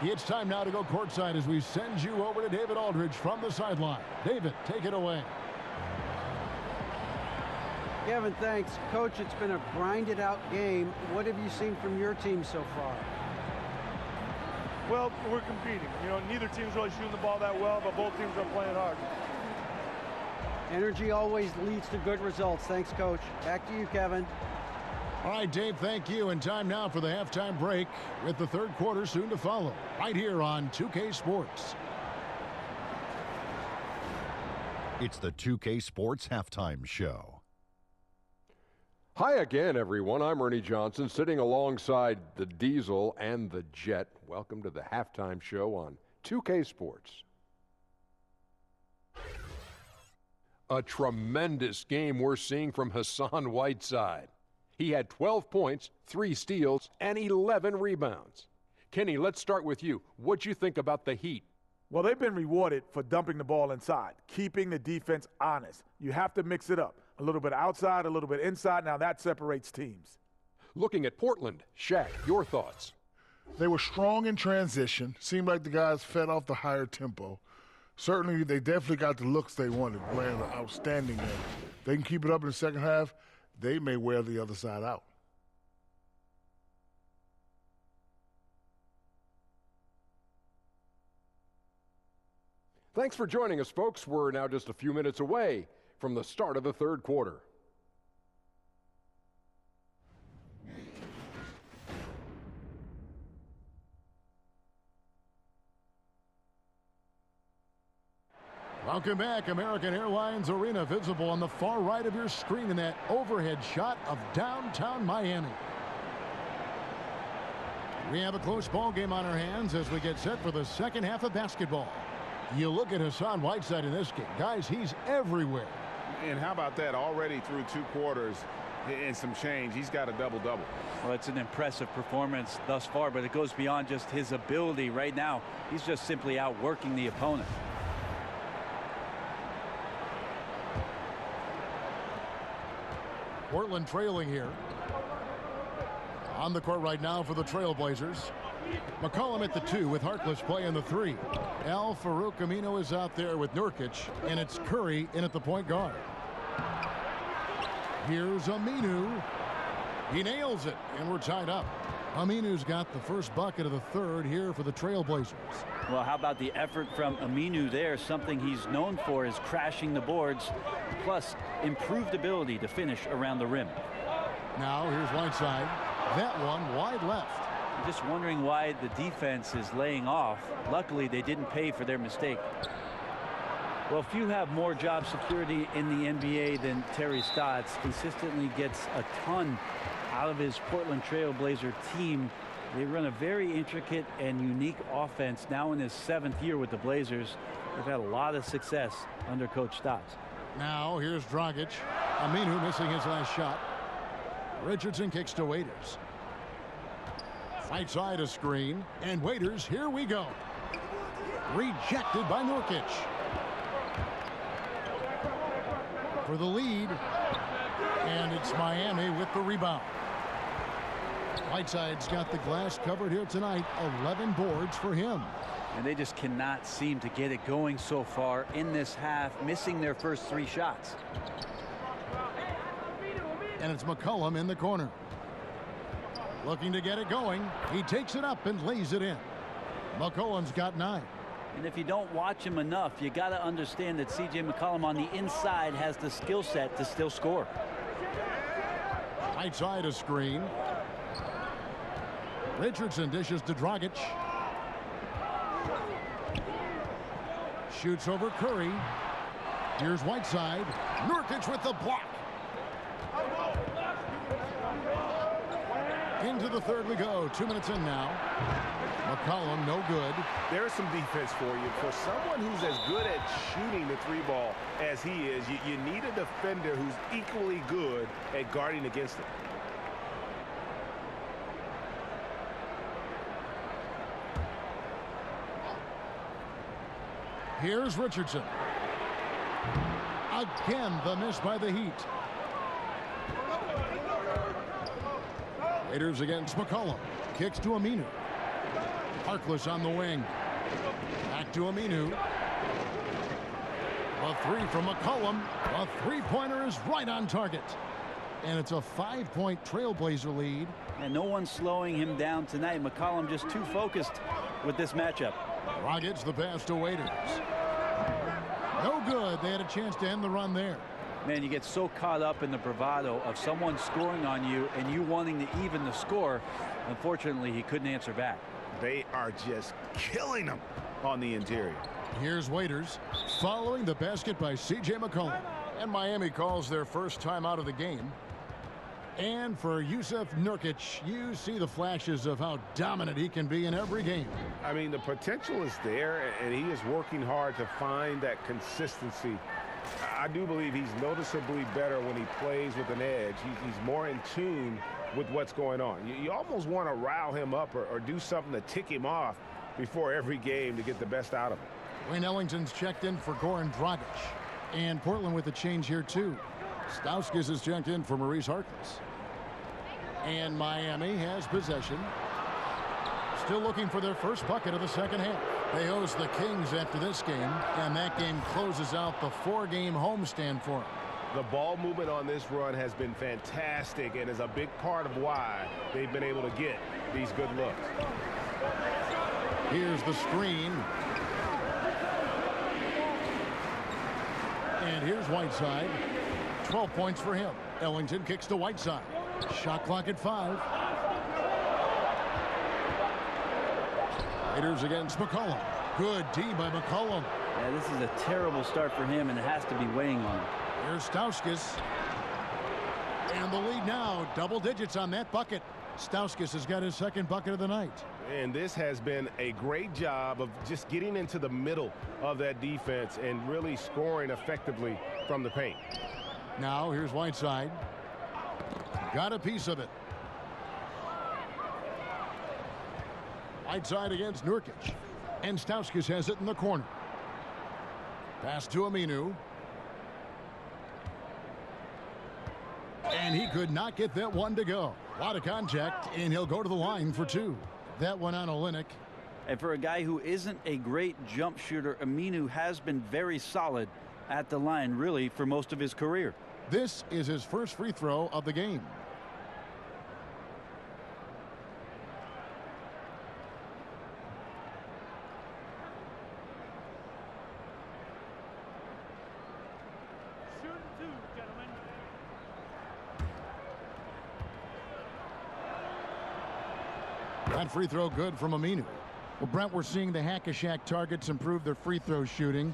It's time now to go courtside as we send you over to David Aldridge from the sideline. David, take it away. Kevin, thanks. Coach, it's been a grinded-out game. What have you seen from your team so far? Well, we're competing. You know, neither team's really shooting the ball that well, but both teams are playing hard. Energy always leads to good results. Thanks, Coach. Back to you, Kevin. All right, Dave, thank you. And time now for the halftime break with the third quarter soon to follow right here on 2K Sports. It's the 2K Sports Halftime Show. Hi again, everyone. I'm Ernie Johnson, sitting alongside the Diesel and the Jet. Welcome to the halftime show on 2K Sports. A tremendous game we're seeing from Hassan Whiteside. He had 12 points, 3 steals, and 11 rebounds. Kenny, let's start with you. What'd you think about the Heat? Well, they've been rewarded for dumping the ball inside, keeping the defense honest. You have to mix it up. A little bit outside, a little bit inside. Now that separates teams. Looking at Portland, Shaq, your thoughts? They were strong in transition. Seemed like the guys fed off the higher tempo. Certainly, they definitely got the looks they wanted. Ran an outstanding game. They can keep it up in the second half. They may wear the other side out. Thanks for joining us, folks. We're now just a few minutes away from the start of the third quarter. Welcome back. American Airlines Arena, visible on the far right of your screen in that overhead shot of downtown Miami. We have a close ball game on our hands as we get set for the second half of basketball. You look at Hassan Whiteside in this game. Guys, he's everywhere. And how about that? Already through 2 quarters and some change. He's got a double-double. Well, it's an impressive performance thus far, but it goes beyond just his ability. Right now, he's just simply outworking the opponent. Portland trailing here. On the court right now for the Trailblazers. McCollum at the 2 with Harkless playing the 3. Al-Farouq Aminu is out there with Nurkic, and it's Curry in at the point guard. Here's Aminu. He nails it, and we're tied up. Aminu's got the first bucket of the 3rd here for the Trailblazers. Well, how about the effort from Aminu there? Something he's known for is crashing the boards, plus improved ability to finish around the rim. Now here's Whiteside. That one wide left. I'm just wondering why the defense is laying off. Luckily, they didn't pay for their mistake. Well, few have more job security in the NBA than Terry Stotts. Consistently gets a ton out of his Portland Trailblazer team. They run a very intricate and unique offense now in his 7th year with the Blazers. They've had a lot of success under Coach Stotts. Now here's Dragic. Aminu missing his last shot. Richardson kicks to Waiters. Right side a screen, and Waiters, here we go. Rejected by Nurkic. For the lead, and it's Miami with the rebound. Whiteside's got the glass covered here tonight. 11 boards for him. And they just cannot seem to get it going so far in this half, missing their first 3 shots. And it's McCollum in the corner. Looking to get it going. He takes it up and lays it in. McCollum's got 9. And if you don't watch him enough, you got to understand that C.J. McCollum on the inside has the skill set to still score. Right side a screen. Richardson dishes to Dragic. Shoots over Curry. Here's Whiteside. Nurkic with the block. Into the 3rd we go. 2 minutes in now. McCollum no good. There's some defense for you. For someone who's as good at shooting the 3-ball as he is, you need a defender who's equally good at guarding against it. Here's Richardson. Again, the miss by the Heat. Raiders against McCollum. Kicks to Aminu. Harkless on the wing. Back to Aminu. A 3 from McCollum. A 3-pointer is right on target. And it's a 5-point Trailblazer lead. And no one's slowing him down tonight. McCollum just too focused with this matchup. Rockets the pass to Waiters. No good. They had a chance to end the run there. Man, you get so caught up in the bravado of someone scoring on you and you wanting to even the score. Unfortunately, he couldn't answer back. They are just killing them on the interior. Here's Waiters following the basket by C.J. McCollum. And Miami calls their first time out of the game. And for Jusuf Nurkic, you see the flashes of how dominant he can be in every game. I mean, the potential is there, and he is working hard to find that consistency. I do believe he's noticeably better when he plays with an edge. He's more in tune with what's going on. You almost want to rile him up or do something to tick him off before every game to get the best out of him. Wayne Ellington's checked in for Goran Dragic. And Portland with a change here, too. Stauskas is checked in for Maurice Harkless. And Miami has possession. Still looking for their first bucket of the second half. They host the Kings after this game, and that game closes out the 4-game homestand for them. The ball movement on this run has been fantastic and is a big part of why they've been able to get these good looks. Here's the screen. And here's Whiteside. 12 points for him. Ellington kicks to Whiteside. Shot clock at 5. Raiders against McCollum. Good D by McCollum. Yeah, this is a terrible start for him, and it has to be weighing on him. Here's Stauskas. And the lead now, double digits on that bucket. Stauskas has got his second bucket of the night. And this has been a great job of just getting into the middle of that defense and really scoring effectively from the paint. Now here's Whiteside. Got a piece of it. Whiteside against Nurkic. And Stauskas has it in the corner. Pass to Aminu. And he could not get that one to go. A lot of contact, and he'll go to the line for two. That one on Olynyk. And for a guy who isn't a great jump shooter, Aminu has been very solid at the line, really, for most of his career. This is his first free throw of the game. That free throw good from Aminu. Well, Brent, we're seeing the Hack-a-Shack targets improve their free throw shooting.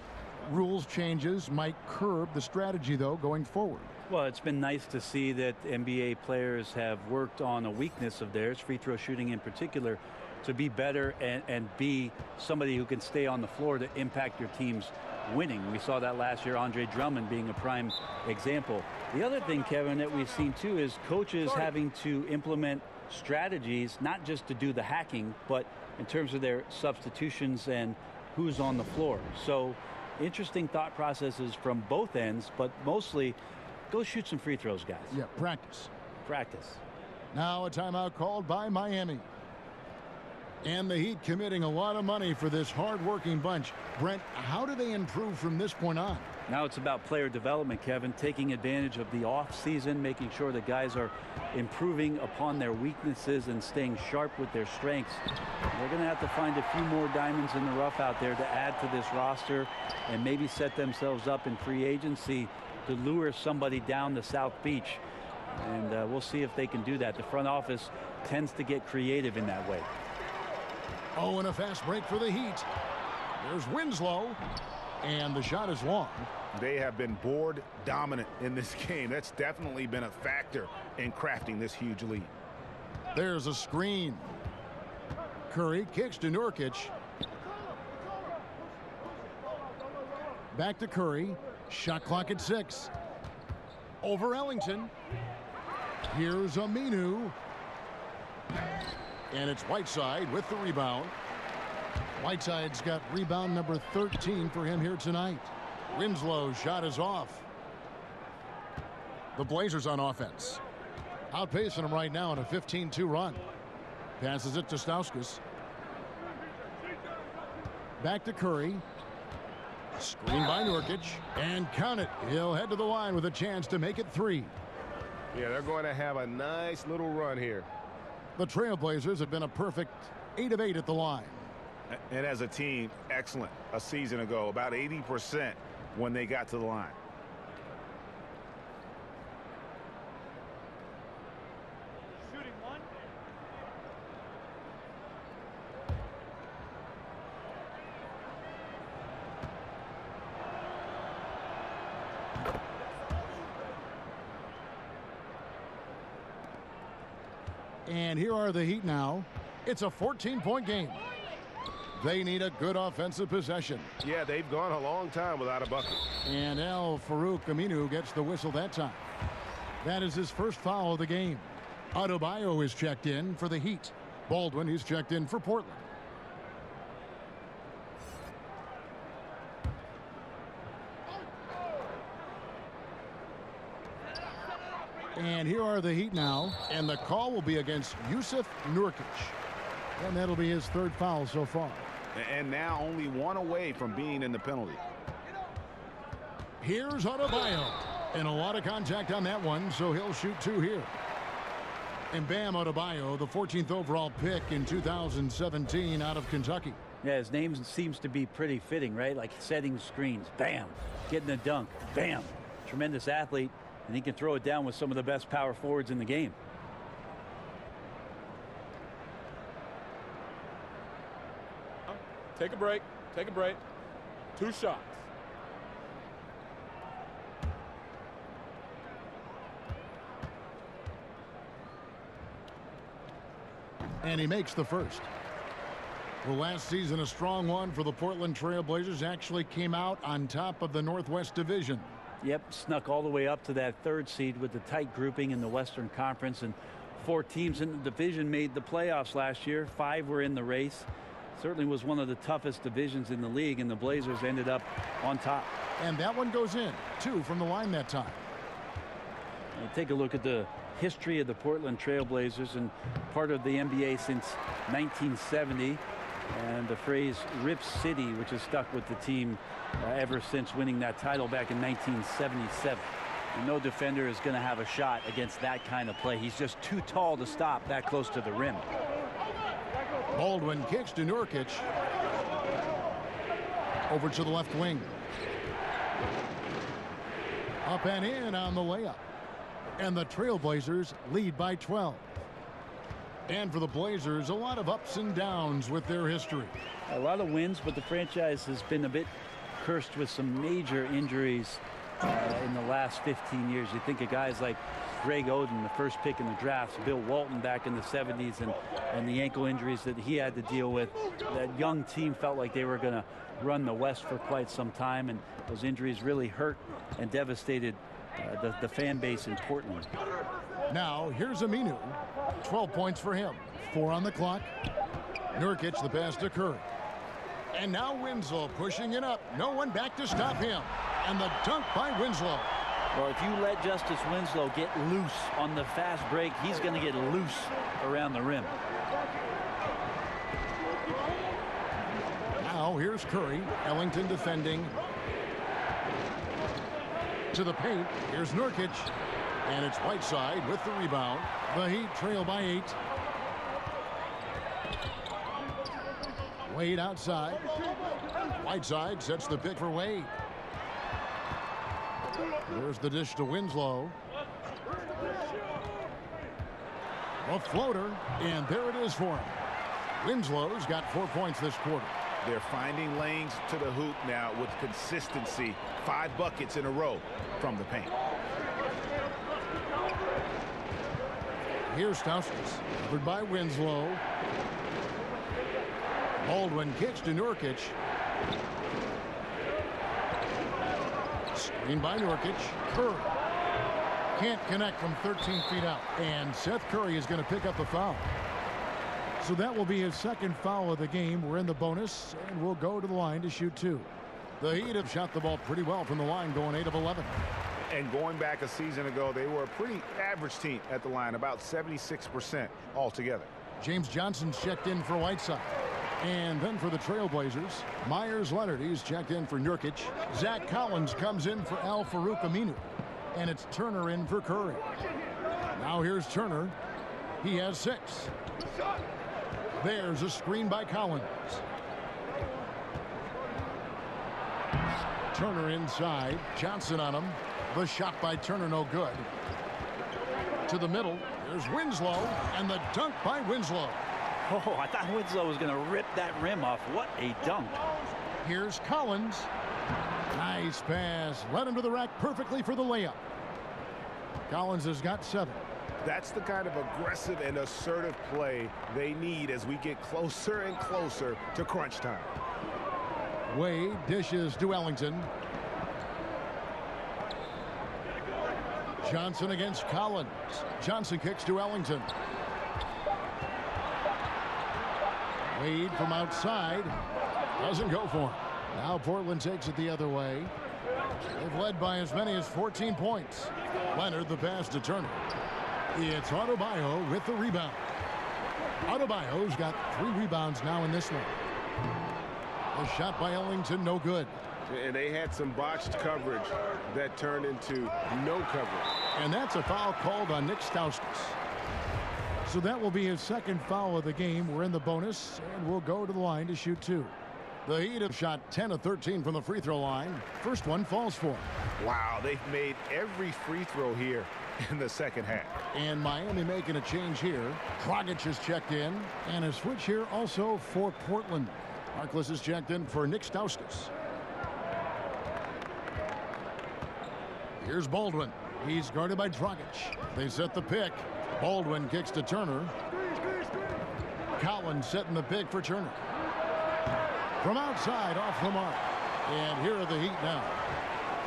Rules changes might curb the strategy, though, going forward. Well, it's been nice to see that NBA players have worked on a weakness of theirs, free throw shooting in particular, to be better and be somebody who can stay on the floor to impact your team's winning. We saw that last year, Andre Drummond being a prime example. The other thing, Kevin, that we've seen too is coaches having to implement strategies, not just to do the hacking, but in terms of their substitutions and who's on the floor. So interesting thought processes from both ends, but mostly go shoot some free throws, guys. Yeah, practice. Practice. Now a timeout called by Miami. And the Heat committing a lot of money for this hard-working bunch. Brent, how do they improve from this point on? Now it's about player development, Kevin, taking advantage of the off-season, making sure that guys are improving upon their weaknesses and staying sharp with their strengths. They're going to have to find a few more diamonds in the rough out there to add to this roster and maybe set themselves up in free agency to lure somebody down the South Beach. And we'll see if they can do that. The front office tends to get creative in that way. Oh, and a fast break for the Heat. There's Winslow, and the shot is long. They have been board dominant in this game. That's definitely been a factor in crafting this huge lead. There's a screen. Curry kicks to Nurkic. Back to Curry. Shot clock at 6. Over Ellington. Here's Aminu. And it's Whiteside with the rebound. Whiteside's got rebound number 13 for him here tonight. Winslow's shot is off. The Blazers on offense. Outpacing them right now in a 15-2 run. Passes it to Stauskas. Back to Curry. Screen by Nurkic. And count it. He'll head to the line with a chance to make it 3. Yeah, they're going to have a nice little run here. The Trailblazers have been a perfect 8 of 8 at the line. And as a team, excellent a season ago, about 80% when they got to the line. Shooting one. And here are the Heat now. It's a 14-point game. They need a good offensive possession. Yeah, they've gone a long time without a bucket. And Farouk Aminu gets the whistle that time. That is his first foul of the game. Adebayo is checked in for the Heat. Baldwin is checked in for Portland. And here are the Heat now. And the call will be against Yusuf Nurkic. And that'll be his third foul so far. And now only one away from being in the penalty. Here's Adebayo. And a lot of contact on that one, so he'll shoot 2 here. And Bam Adebayo, the 14th overall pick in 2017 out of Kentucky. Yeah, his name seems to be pretty fitting, right? Like setting screens. Bam. Getting a dunk. Bam. Tremendous athlete. And he can throw it down with some of the best power forwards in the game. Take a break. Take a break. 2 shots. And he makes the first. Well, last season, a strong one for the Portland Trailblazers. Actually came out on top of the Northwest Division. Yep, snuck all the way up to that 3rd seed with the tight grouping in the Western Conference. And 4 teams in the division made the playoffs last year. 5 were in the race. Certainly was one of the toughest divisions in the league, and the Blazers ended up on top. And that one goes in. 2 from the line that time. And take a look at the history of the Portland Trailblazers, and part of the NBA since 1970. And the phrase Rip City, which has stuck with the team ever since winning that title back in 1977. And no defender is going to have a shot against that kind of play. He's just too tall to stop that close to the rim. Baldwin kicks to Nurkic. Over to the left wing. Up and in on the layup. And the Trailblazers lead by 12. And for the Blazers, a lot of ups and downs with their history. A lot of wins, but the franchise has been a bit cursed with some major injuries in the last 15 years. You think of guys like Greg Oden, the first pick in the draft, Bill Walton back in the 70s, and the ankle injuries that he had to deal with. That young team felt like they were going to run the West for quite some time, and those injuries really hurt and devastated the fan base in Portland. Now, here's Aminu. 12 points for him. 4 on the clock. Nurkic, the pass to Curry. And now Winslow pushing it up. No one back to stop him. And the dunk by Winslow. Well, if you let Justice Winslow get loose on the fast break, he's going to get loose around the rim. Now, here's Curry. Ellington defending. To the paint. Here's Nurkic. And it's Whiteside with the rebound. The Heat trail by 8. Wade outside. Whiteside sets the pick for Wade. There's the dish to Winslow. A floater, and there it is for him. Winslow's got 4 points this quarter. They're finding lanes to the hoop now with consistency. 5 buckets in a row from the paint. Here's Stauskas, covered by Winslow. Baldwin kicks to Nurkic. Screen by Nurkic. Curry can't connect from 13 feet out. And Seth Curry is going to pick up a foul. So that will be his 2nd foul of the game. We're in the bonus, and we'll go to the line to shoot 2. The Heat have shot the ball pretty well from the line, going 8 of 11. And going back a season ago, they were a pretty average team at the line, about 76% altogether. James Johnson's checked in for Whiteside. And then for the Trailblazers, Myers Leonard, he's checked in for Nurkic. Zach Collins comes in for Al Farouk Aminu. And it's Turner in for Curry. Now here's Turner. He has 6. There's a screen by Collins. Turner inside. Johnson on him. The shot by Turner, no good. To the middle. There's Winslow. And the dunk by Winslow. Oh, I thought Winslow was going to rip that rim off. What a dunk. Here's Collins. Nice pass. Led him to the rack perfectly for the layup. Collins has got 7. That's the kind of aggressive and assertive play they need as we get closer and closer to crunch time. Wade dishes to Ellington. Johnson against Collins. Johnson kicks to Ellington. Wade from outside. Doesn't go for him. Now Portland takes it the other way. They've led by as many as 14 points. Leonard the pass to Turner. It's Adebayo with the rebound. Adebayo's got 3 rebounds now in this one. A shot by Ellington, no good. And they had some botched coverage that turned into no coverage. And that's a foul called on Nick Stauskas. So that will be his 2nd foul of the game. We're in the bonus, and we'll go to the line to shoot 2. The Heat have shot 10 of 13 from the free throw line. First one falls for him. Wow, they've made every free throw here in the second half. And Miami making a change here. Dragic is checked in, and a switch here also for Portland. Harkless is checked in for Nick Stauskas. Here's Baldwin. He's guarded by Dragic. They set the pick. Baldwin kicks to Turner. Collins setting the pick for Turner. From outside, off the mark. And here are the Heat now.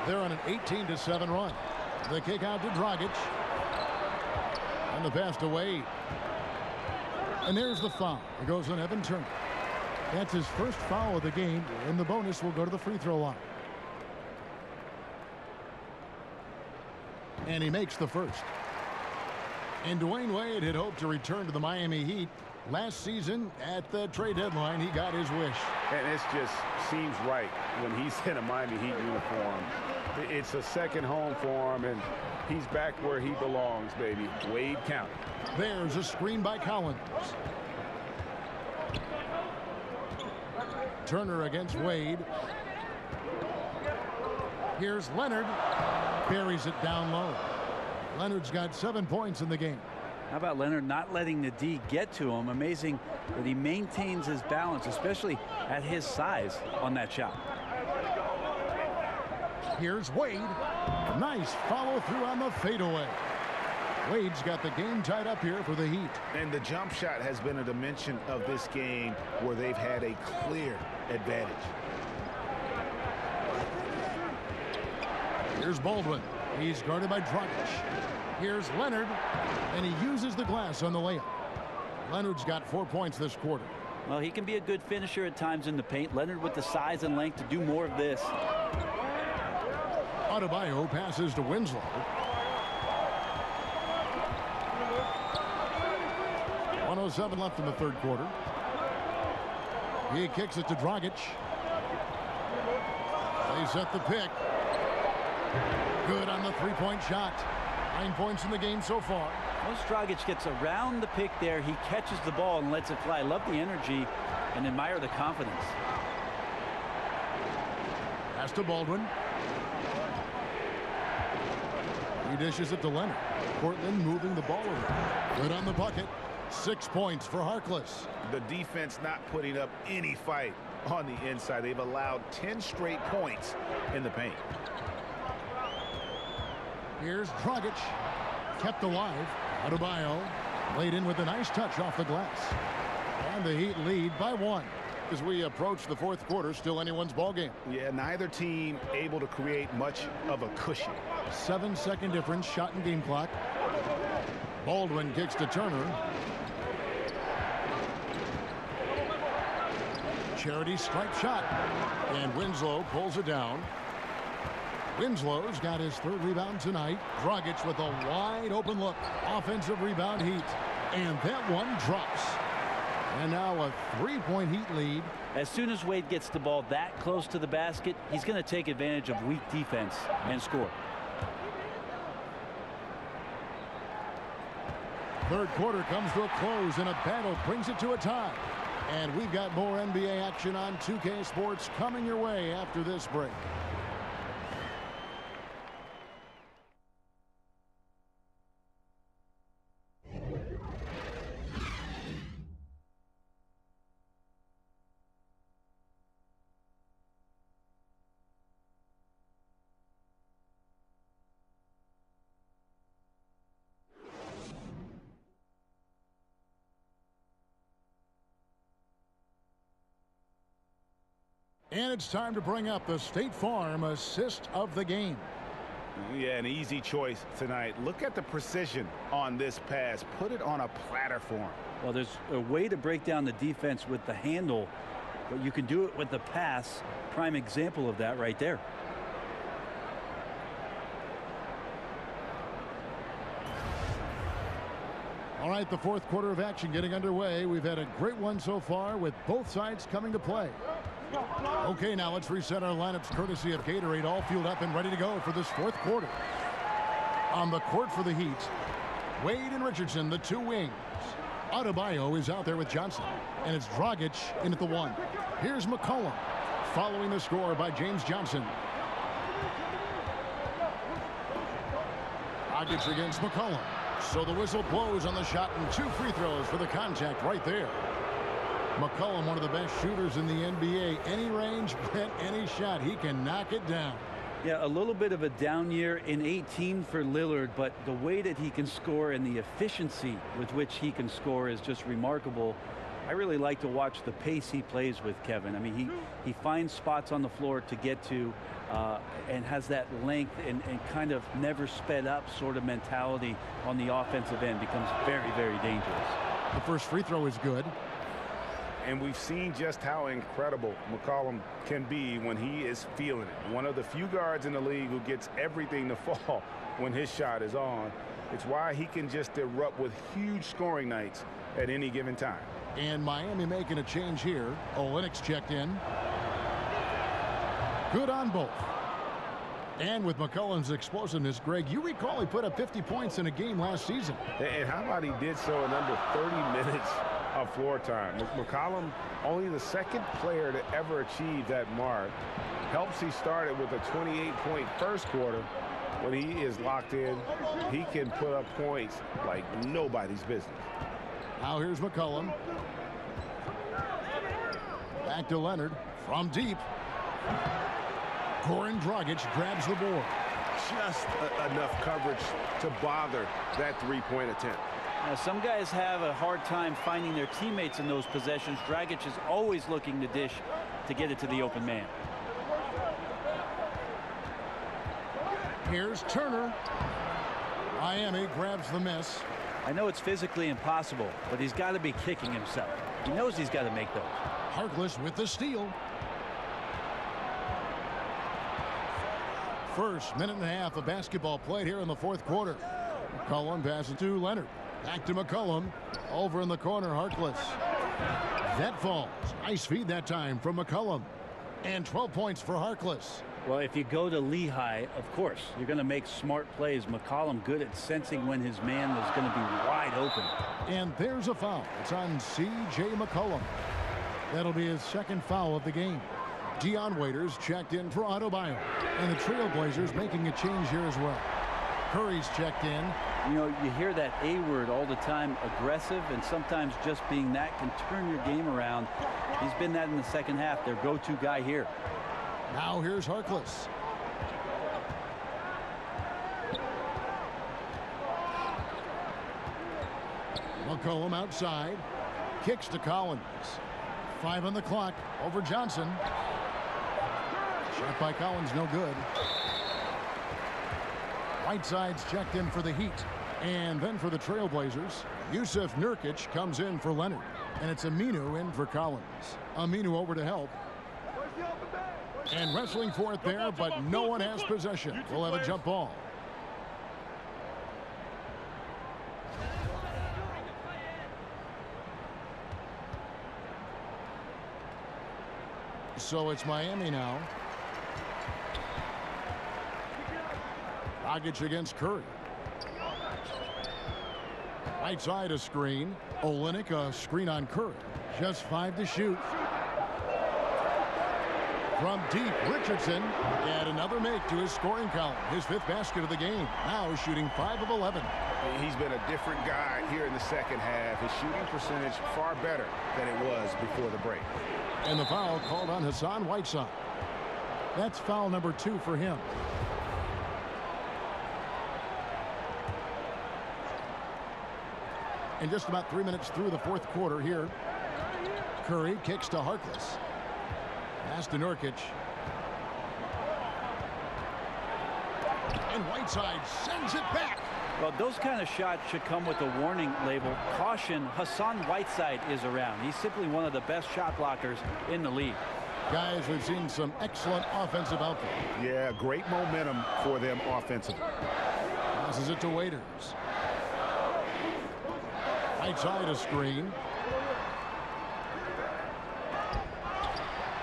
They're on an 18-7 run. The kick out to Dragic. And the pass to Wade. And there's the foul. It goes on Evan Turner. That's his first foul of the game, and the bonus will go to the free throw line. And he makes the first. And Dwayne Wade had hoped to return to the Miami Heat. Last season, at the trade deadline, he got his wish. And it just seems right when he's in a Miami Heat uniform. It's a second home for him, and he's back where he belongs, baby. Wade County. There's a screen by Collins. Turner against Wade. Here's Leonard. Buries it down low. Leonard's got 7 points in the game. How about Leonard not letting the D get to him? Amazing that he maintains his balance, especially at his size on that shot. Here's Wade. Nice follow through on the fadeaway. Wade's got the game tied up here for the Heat. And the jump shot has been a dimension of this game where they've had a clear advantage. Here's Baldwin. He's guarded by Dragic. Here's Leonard, and he uses the glass on the layup. Leonard's got 4 points this quarter. Well, he can be a good finisher at times in the paint. Leonard with the size and length to do more of this. Adebayo passes to Winslow. .107 left in the third quarter. He kicks it to Dragic. They set the pick. Good on the three-point shot. 9 points in the game so far. Once Dragic gets around the pick there, he catches the ball and lets it fly. Love the energy and admire the confidence. Pass to Baldwin. He dishes it to Leonard. Portland moving the ball around. Good on the bucket. 6 points for Harkless. The defense not putting up any fight on the inside. They've allowed 10 straight points in the paint. Here's Dragic. Kept alive. Adebayo laid in with a nice touch off the glass. And the Heat lead by 1. As we approach the fourth quarter, still anyone's ball game. Yeah, neither team able to create much of a cushion. 7-second difference, shot and game clock. Baldwin kicks to Turner. Charity stripe shot. And Winslow pulls it down. Winslow's got his third rebound tonight. Dragic with a wide open look. Offensive rebound Heat. And that one drops. And now a 3-point Heat lead. As soon as Wade gets the ball that close to the basket, he's going to take advantage of weak defense and score. Third quarter comes to a close, and a battle brings it to a tie. And we've got more NBA action on 2K Sports coming your way after this break. And it's time to bring up the State Farm assist of the game. Yeah, an easy choice tonight. Look at the precision on this pass. Put it on a platter for him. Well, there's a way to break down the defense with the handle, but you can do it with the pass. Prime example of that right there. All right, the fourth quarter of action getting underway. We've had a great one so far with both sides coming to play. Okay, now let's reset our lineups courtesy of Gatorade, all fueled up and ready to go for this fourth quarter. On the court for the Heat, Wade and Richardson, the two wings. Adebayo is out there with Johnson, and it's Dragic in at the 1. Here's McCollum, following the score by James Johnson. Dragic against McCollum. So the whistle blows on the shot, and 2 free throws for the contact right there. McCollum, one of the best shooters in the NBA. Any range, any shot, he can knock it down. Yeah, a little bit of a down year in 18 for Lillard, but the way that he can score and the efficiency with which he can score is just remarkable. I really like to watch the pace he plays with, Kevin. I mean, he finds spots on the floor to get to and has that length and kind of never sped up sort of mentality on the offensive end. Becomes very, very dangerous. The first free throw is good. And we've seen just how incredible McCollum can be when he is feeling it. One of the few guards in the league who gets everything to fall when his shot is on. It's why he can just erupt with huge scoring nights at any given time. And Miami making a change here. Olynyk's checked in. Good on both. And with McCollum's explosiveness, Greg, you recall he put up 50 points in a game last season. And how about he did so in under 30 minutes of floor time? McCollum, only the second player to ever achieve that mark. Helps he started with a 28-point first quarter. When he is locked in, he can put up points like nobody's business. Now here's McCollum. Back to Leonard from deep. Goran Dragic grabs the board. Just enough coverage to bother that three-point attempt. Now, some guys have a hard time finding their teammates in those possessions. Dragic is always looking to dish to get it to the open man. Here's Turner. Miami grabs the miss. I know it's physically impossible, but he's got to be kicking himself. He knows he's got to make those. Harkless with the steal. First minute and a half of basketball played here in the fourth quarter. McCollum passes to Leonard. Back to McCollum. Over in the corner, Harkless. That falls. Nice feed that time from McCollum. And 12 points for Harkless. Well, if you go to Lehigh, of course, you're going to make smart plays. McCollum good at sensing when his man is going to be wide open. And there's a foul. It's on C.J. McCollum. That'll be his second foul of the game. Dion Waiters checked in for Adebayo. And the Trailblazers making a change here as well. Curry's checked in. You know, you hear that A word all the time, aggressive, and sometimes just being that can turn your game around. He's been that in the second half, their go-to guy here. Now here's Harkless. McCollum outside. Kicks to Collins. 5 on the clock. Over Johnson. Shot by Collins, no good. Whiteside's checked in for the Heat. And then for the Trailblazers, Yusuf Nurkic comes in for Leonard. And it's Aminu in for Collins. Aminu over to help. And wrestling for it there, but no one has possession. We'll have a jump ball. So it's Miami now. Dragic against Curry. Right side a screen. Olynyk a screen on Curry. Just 5 to shoot. From deep, Richardson. And another make to his scoring column. His 5th basket of the game. Now shooting 5 of 11. He's been a different guy here in the second half. His shooting percentage far better than it was before the break. And the foul called on Hassan Whiteside. That's foul number 2 for him. And just about 3 minutes through the fourth quarter here. Curry kicks to Harkless. Pass to Nurkic. And Whiteside sends it back. Well, those kind of shots should come with a warning label. Caution, Hassan Whiteside is around. He's simply one of the best shot blockers in the league. Guys, we've seen some excellent offensive output. Yeah, great momentum for them offensively. Passes it to Waiters. Whiteside a screen.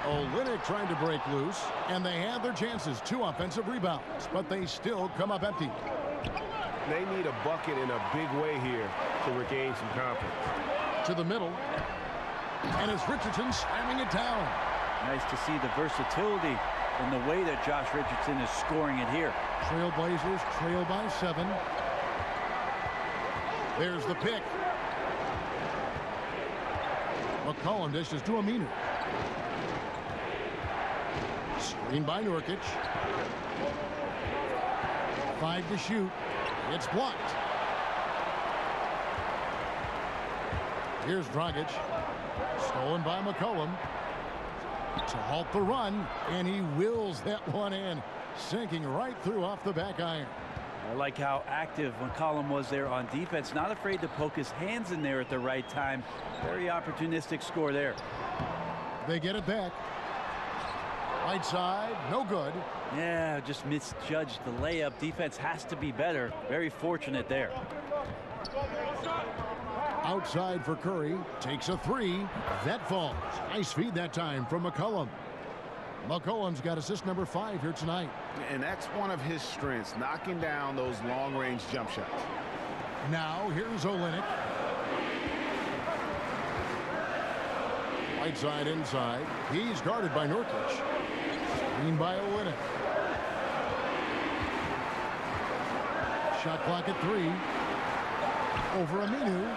Olynyk trying to break loose, and they had their chances. 2 offensive rebounds, but they still come up empty. They need a bucket in a big way here to regain some confidence. To the middle, and it's Richardson slamming it down. Nice to see the versatility in the way that Josh Richardson is scoring it here. Trailblazers trail by 7. There's the pick. McCollum dishes to Aminu. Screen by Nurkic. 5 to shoot. It's blocked. Here's Dragic. Stolen by McCollum. To halt the run, and he wills that one in, sinking right through off the back iron. I like how active McCollum was there on defense. Not afraid to poke his hands in there at the right time. Very opportunistic score there. They get it back. Right side, no good. Yeah, just misjudged the layup. Defense has to be better. Very fortunate there. Outside for Curry. Takes a three. That falls. Nice feed that time from McCollum. McCollum's got assist number 5 here tonight. And that's one of his strengths, knocking down those long-range jump shots. Now, here's Olynyk. Right side inside. He's guarded by Nurkic. Screen by Olynyk. Shot clock at 3. Over Aminu.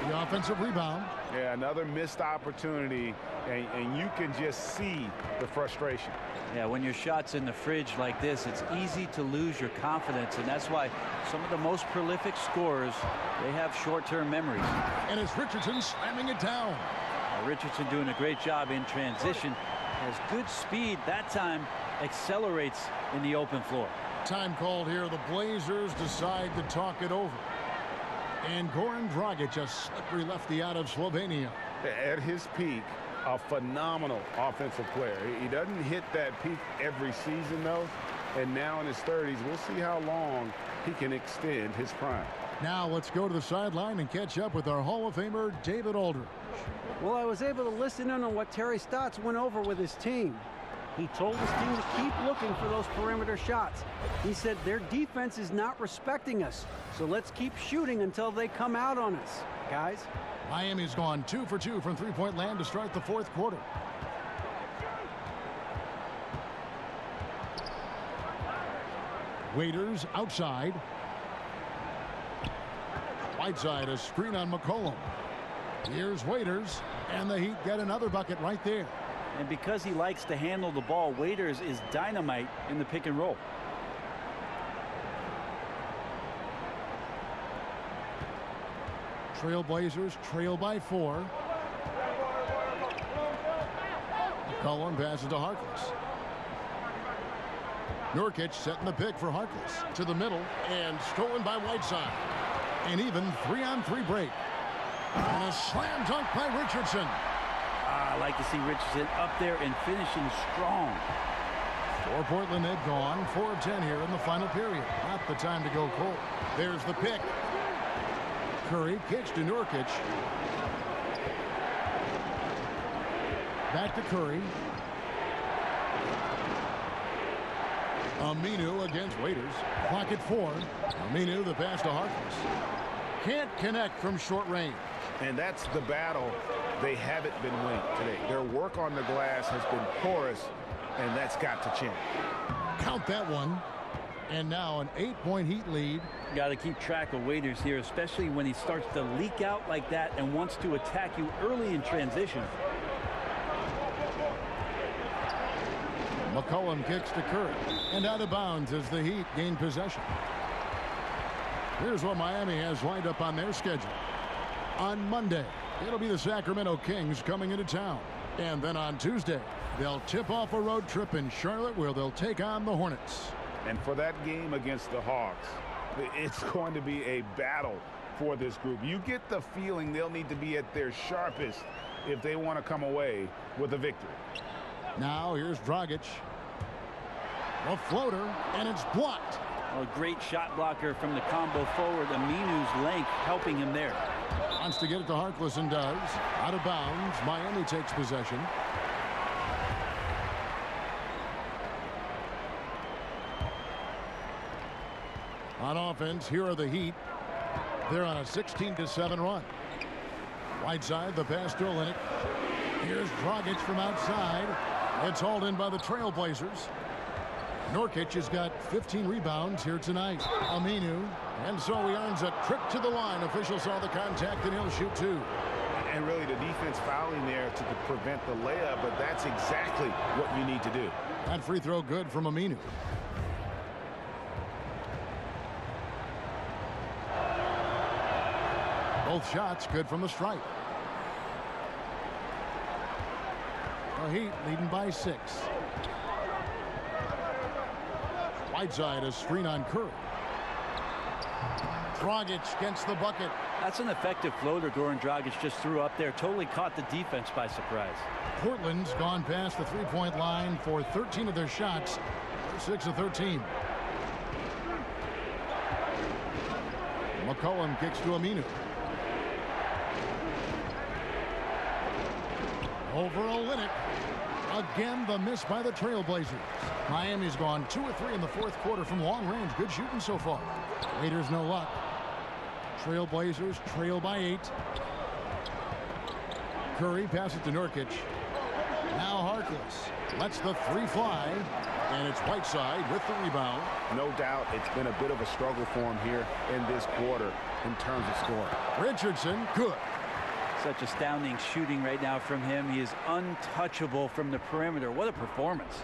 The offensive rebound. Yeah, another missed opportunity, and you can just see the frustration. Yeah, when your shot's in the fridge like this, it's easy to lose your confidence, and that's why some of the most prolific scorers, they have short-term memories. And it's Richardson slamming it down. Richardson doing a great job in transition. Has good speed. That time accelerates in the open floor. Time called here. The Blazers decide to talk it over. And Goran Dragic, a slippery lefty out of Slovenia. At his peak, a phenomenal offensive player. He doesn't hit that peak every season, though. And now in his 30s, we'll see how long he can extend his prime. Now let's go to the sideline and catch up with our Hall of Famer, David Aldridge. Well, I was able to listen in on what Terry Stotts went over with his team. He told his team to keep looking for those perimeter shots. He said their defense is not respecting us, so let's keep shooting until they come out on us, guys. Miami's gone 2 for 2 from three-point land to start the 4th quarter. Waiters outside. Whiteside, a screen on McCollum. Here's Waiters, and the Heat get another bucket right there. And because he likes to handle the ball, Waiters is dynamite in the pick and roll. Trailblazers trail by 4. McCollum passes to Harkless. Nurkic setting the pick for Harkless. To the middle, and stolen by Whiteside. An even 3-on-3 break. And a slam dunk by Richardson. I like to see Richardson up there and finishing strong. For Portland, they've gone 4 of 10 here in the final period. Not the time to go cold. There's the pick. Curry kicks to Nurkic. Back to Curry. Aminu against Waiters. Clock at 4. Aminu, the pass to Harkless. Can't connect from short range. And that's the battle they haven't been winning today. Their work on the glass has been porous, and that's got to change. Count that one. And now an 8-point Heat lead. Got to keep track of Waiters here, especially when he starts to leak out like that and wants to attack you early in transition. McCollum kicks to Curry. And out of bounds as the Heat gain possession. Here's what Miami has lined up on their schedule. On Monday, it'll be the Sacramento Kings coming into town. And then on Tuesday, they'll tip off a road trip in Charlotte where they'll take on the Hornets. And for that game against the Hawks, it's going to be a battle for this group. You get the feeling they'll need to be at their sharpest if they want to come away with a victory. Now here's Dragic. A floater, and it's blocked. A great shot blocker from the combo forward. Aminu's length helping him there. Wants to get it to Harkless and does. Out of bounds. Miami takes possession. On offense, here are the Heat. They're on a 16-7 run. Right side, the pass to Olynyk. Here's Dragic from outside. It's hauled in by the Trailblazers. Nurkic has got 15 rebounds here tonight. Aminu. And so he earns a trip to the line. Officials saw the contact, and he'll shoot 2. And really the defense fouling there to prevent the layup, but that's exactly what you need to do. That free throw good from Aminu. Both shots good from the stripe. The Heat leading by 6. Whiteside, a screen on Curry. Dragic gets the bucket. That's an effective floater Goran Dragic just threw up there. Totally caught the defense by surprise. Portland's gone past the three-point line for 13 of their shots. They're 6 of 13. McCollum kicks to Aminu. Over Olynyk. Again, the miss by the Trailblazers. Miami's gone 2 of 3 in the fourth quarter from long range. Good shooting so far. Raiders no luck. Trailblazers trail by 8. Curry passes to Nurkic. Now Harkless lets the three fly. And it's Whiteside with the rebound. No doubt it's been a bit of a struggle for him here in this quarter in terms of scoring. Richardson, good. Such astounding shooting right now from him. He is untouchable from the perimeter. What a performance.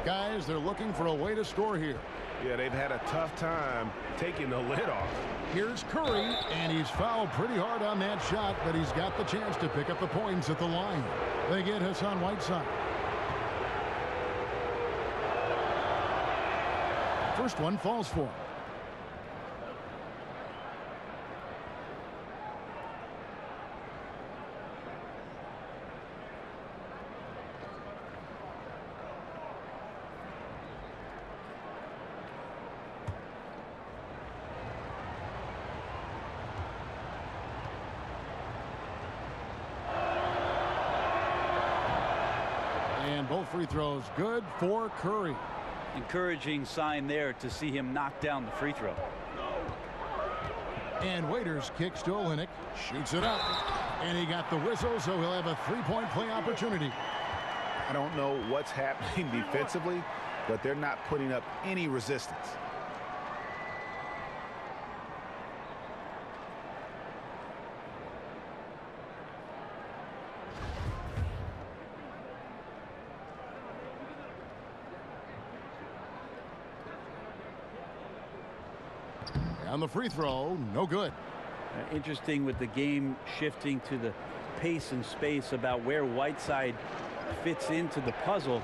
Guys, they're looking for a way to score here. Yeah, they've had a tough time taking the lid off. Here's Curry, and he's fouled pretty hard on that shot, but he's got the chance to pick up the points at the line. They get Hassan Whiteside. First one falls for him. And both free throws good for Curry. Encouraging sign there to see him knock down the free throw. And Waiters kicks to Olynyk, shoots it up, and he got the whistle, so he'll have a three-point play opportunity. I don't know what's happening defensively, but they're not putting up any resistance. On the free throw, no good. Interesting with the game shifting to the pace and space about where Whiteside fits into the puzzle.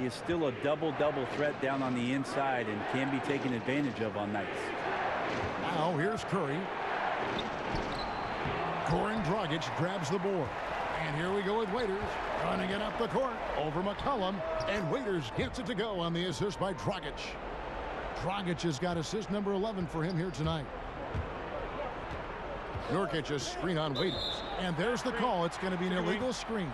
He is still a double-double threat down on the inside and can be taken advantage of on nights. Now here's Curry. Goran Dragic grabs the board. And here we go with Waiters running it up the court over McCollum. And Waiters gets it to go on the assist by Dragic. Dragic has got assist number 11 for him here tonight. Nurkic a screen on Waiters. And there's the call. It's going to be an illegal screen.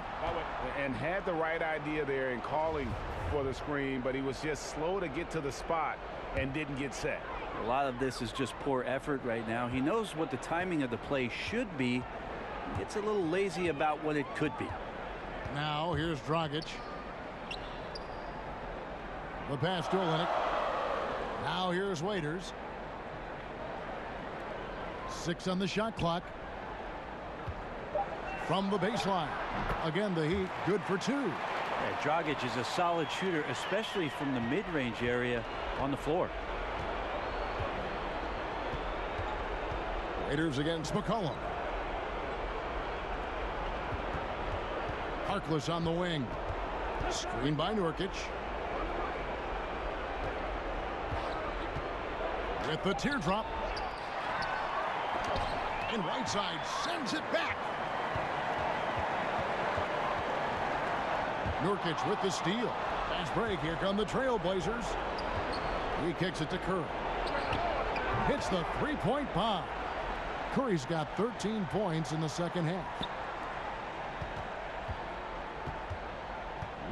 And had the right idea there in calling for the screen, but he was just slow to get to the spot and didn't get set. A lot of this is just poor effort right now. He knows what the timing of the play should be. He gets a little lazy about what it could be. Now here's Dragic. The pass to Olynyk. Now here's Waiters. 6 on the shot clock. From the baseline. Again, the Heat good for 2. Yeah, Dragic is a solid shooter, especially from the mid-range area on the floor. Waiters against McCollum. Harkless on the wing. Screen by Nurkic. With the teardrop. And Whiteside sends it back. Nurkic with the steal. Fast break. Here come the Trailblazers. He kicks it to Curry. Hits the three-point bomb. Curry's got 13 points in the second half.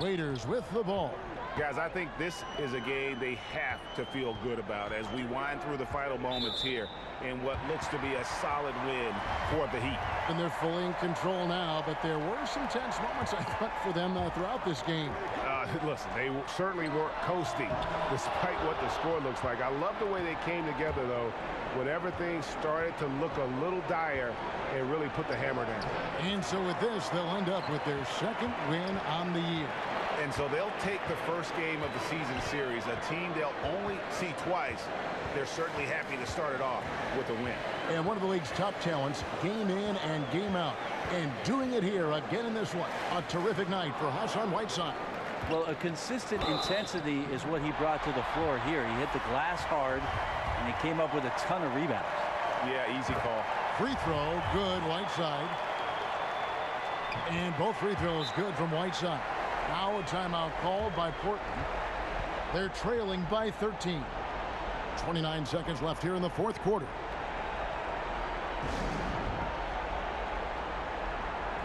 Waiters with the ball. Guys, I think this is a game they have to feel good about as we wind through the final moments here in what looks to be a solid win for the Heat. And they're fully in control now, but there were some tense moments, I thought, for them throughout this game. Listen, they certainly weren't coasting despite what the score looks like. I love the way they came together, though, when everything started to look a little dire and really put the hammer down. And so with this, they'll end up with their second win on the year. And so they'll take the first game of the season series, a team they'll only see twice. They're certainly happy to start it off with a win. And one of the league's top talents, game in and game out. And doing it here again in this one. A terrific night for Hassan Whiteside. Well, a consistent intensity is what he brought to the floor here. He hit the glass hard, and he came up with a ton of rebounds. Yeah, easy call. Free throw, good, Whiteside. And both free throws good from Whiteside. Now a timeout called by Portland. They're trailing by 13. 29 seconds left here in the fourth quarter.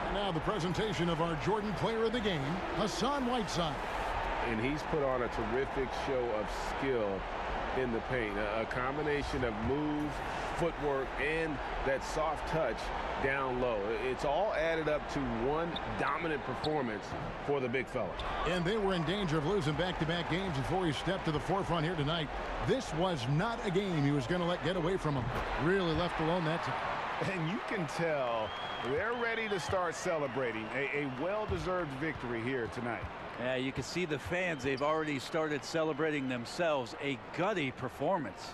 And now the presentation of our Jordan player of the game, Hassan Whiteside. And he's put on a terrific show of skill in the paint. A combination of moves, footwork, and that soft touch down low. It's all added up to one dominant performance for the big fella. And they were in danger of losing back-to-back games before he stepped to the forefront here tonight. This was not a game he was going to let get away from him. Really left alone that time. And you can tell they're ready to start celebrating a well-deserved victory here tonight. Yeah, you can see the fans. They've already started celebrating themselves. A gutty performance.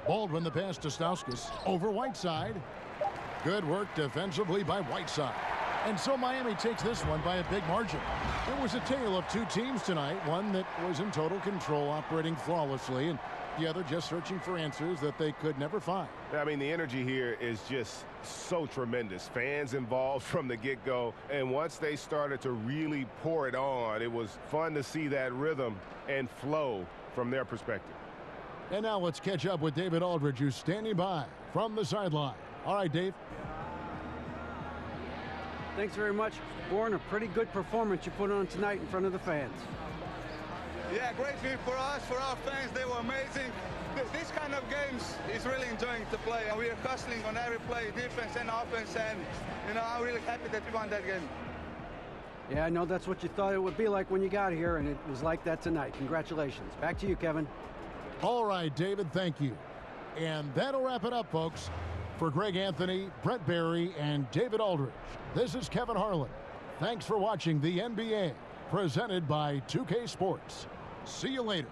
Baldwin the pass to Stauskas over Whiteside. Good work defensively by Whiteside. And so Miami takes this one by a big margin. It was a tale of two teams tonight. One that was in total control, operating flawlessly, and the other just searching for answers that they could never find. I mean, the energy here is just so tremendous. Fans involved from the get-go. And once they started to really pour it on, it was fun to see that rhythm and flow from their perspective. And now let's catch up with David Aldridge, who's standing by from the sideline. All right, Dave. Thanks very much. Warren, a pretty good performance you put on tonight in front of the fans. Yeah, great view for us, for our fans. They were amazing. This kind of games is really enjoying to play. And we are hustling on every play, defense and offense. And, you know, I'm really happy that we won that game. Yeah, I know that's what you thought it would be like when you got here, and it was like that tonight. Congratulations. Back to you, Kevin. All right, David, thank you. And that'll wrap it up, folks. For Greg Anthony, Brett Barry, and David Aldridge, this is Kevin Harlan. Thanks for watching the NBA, presented by 2K Sports. See you later.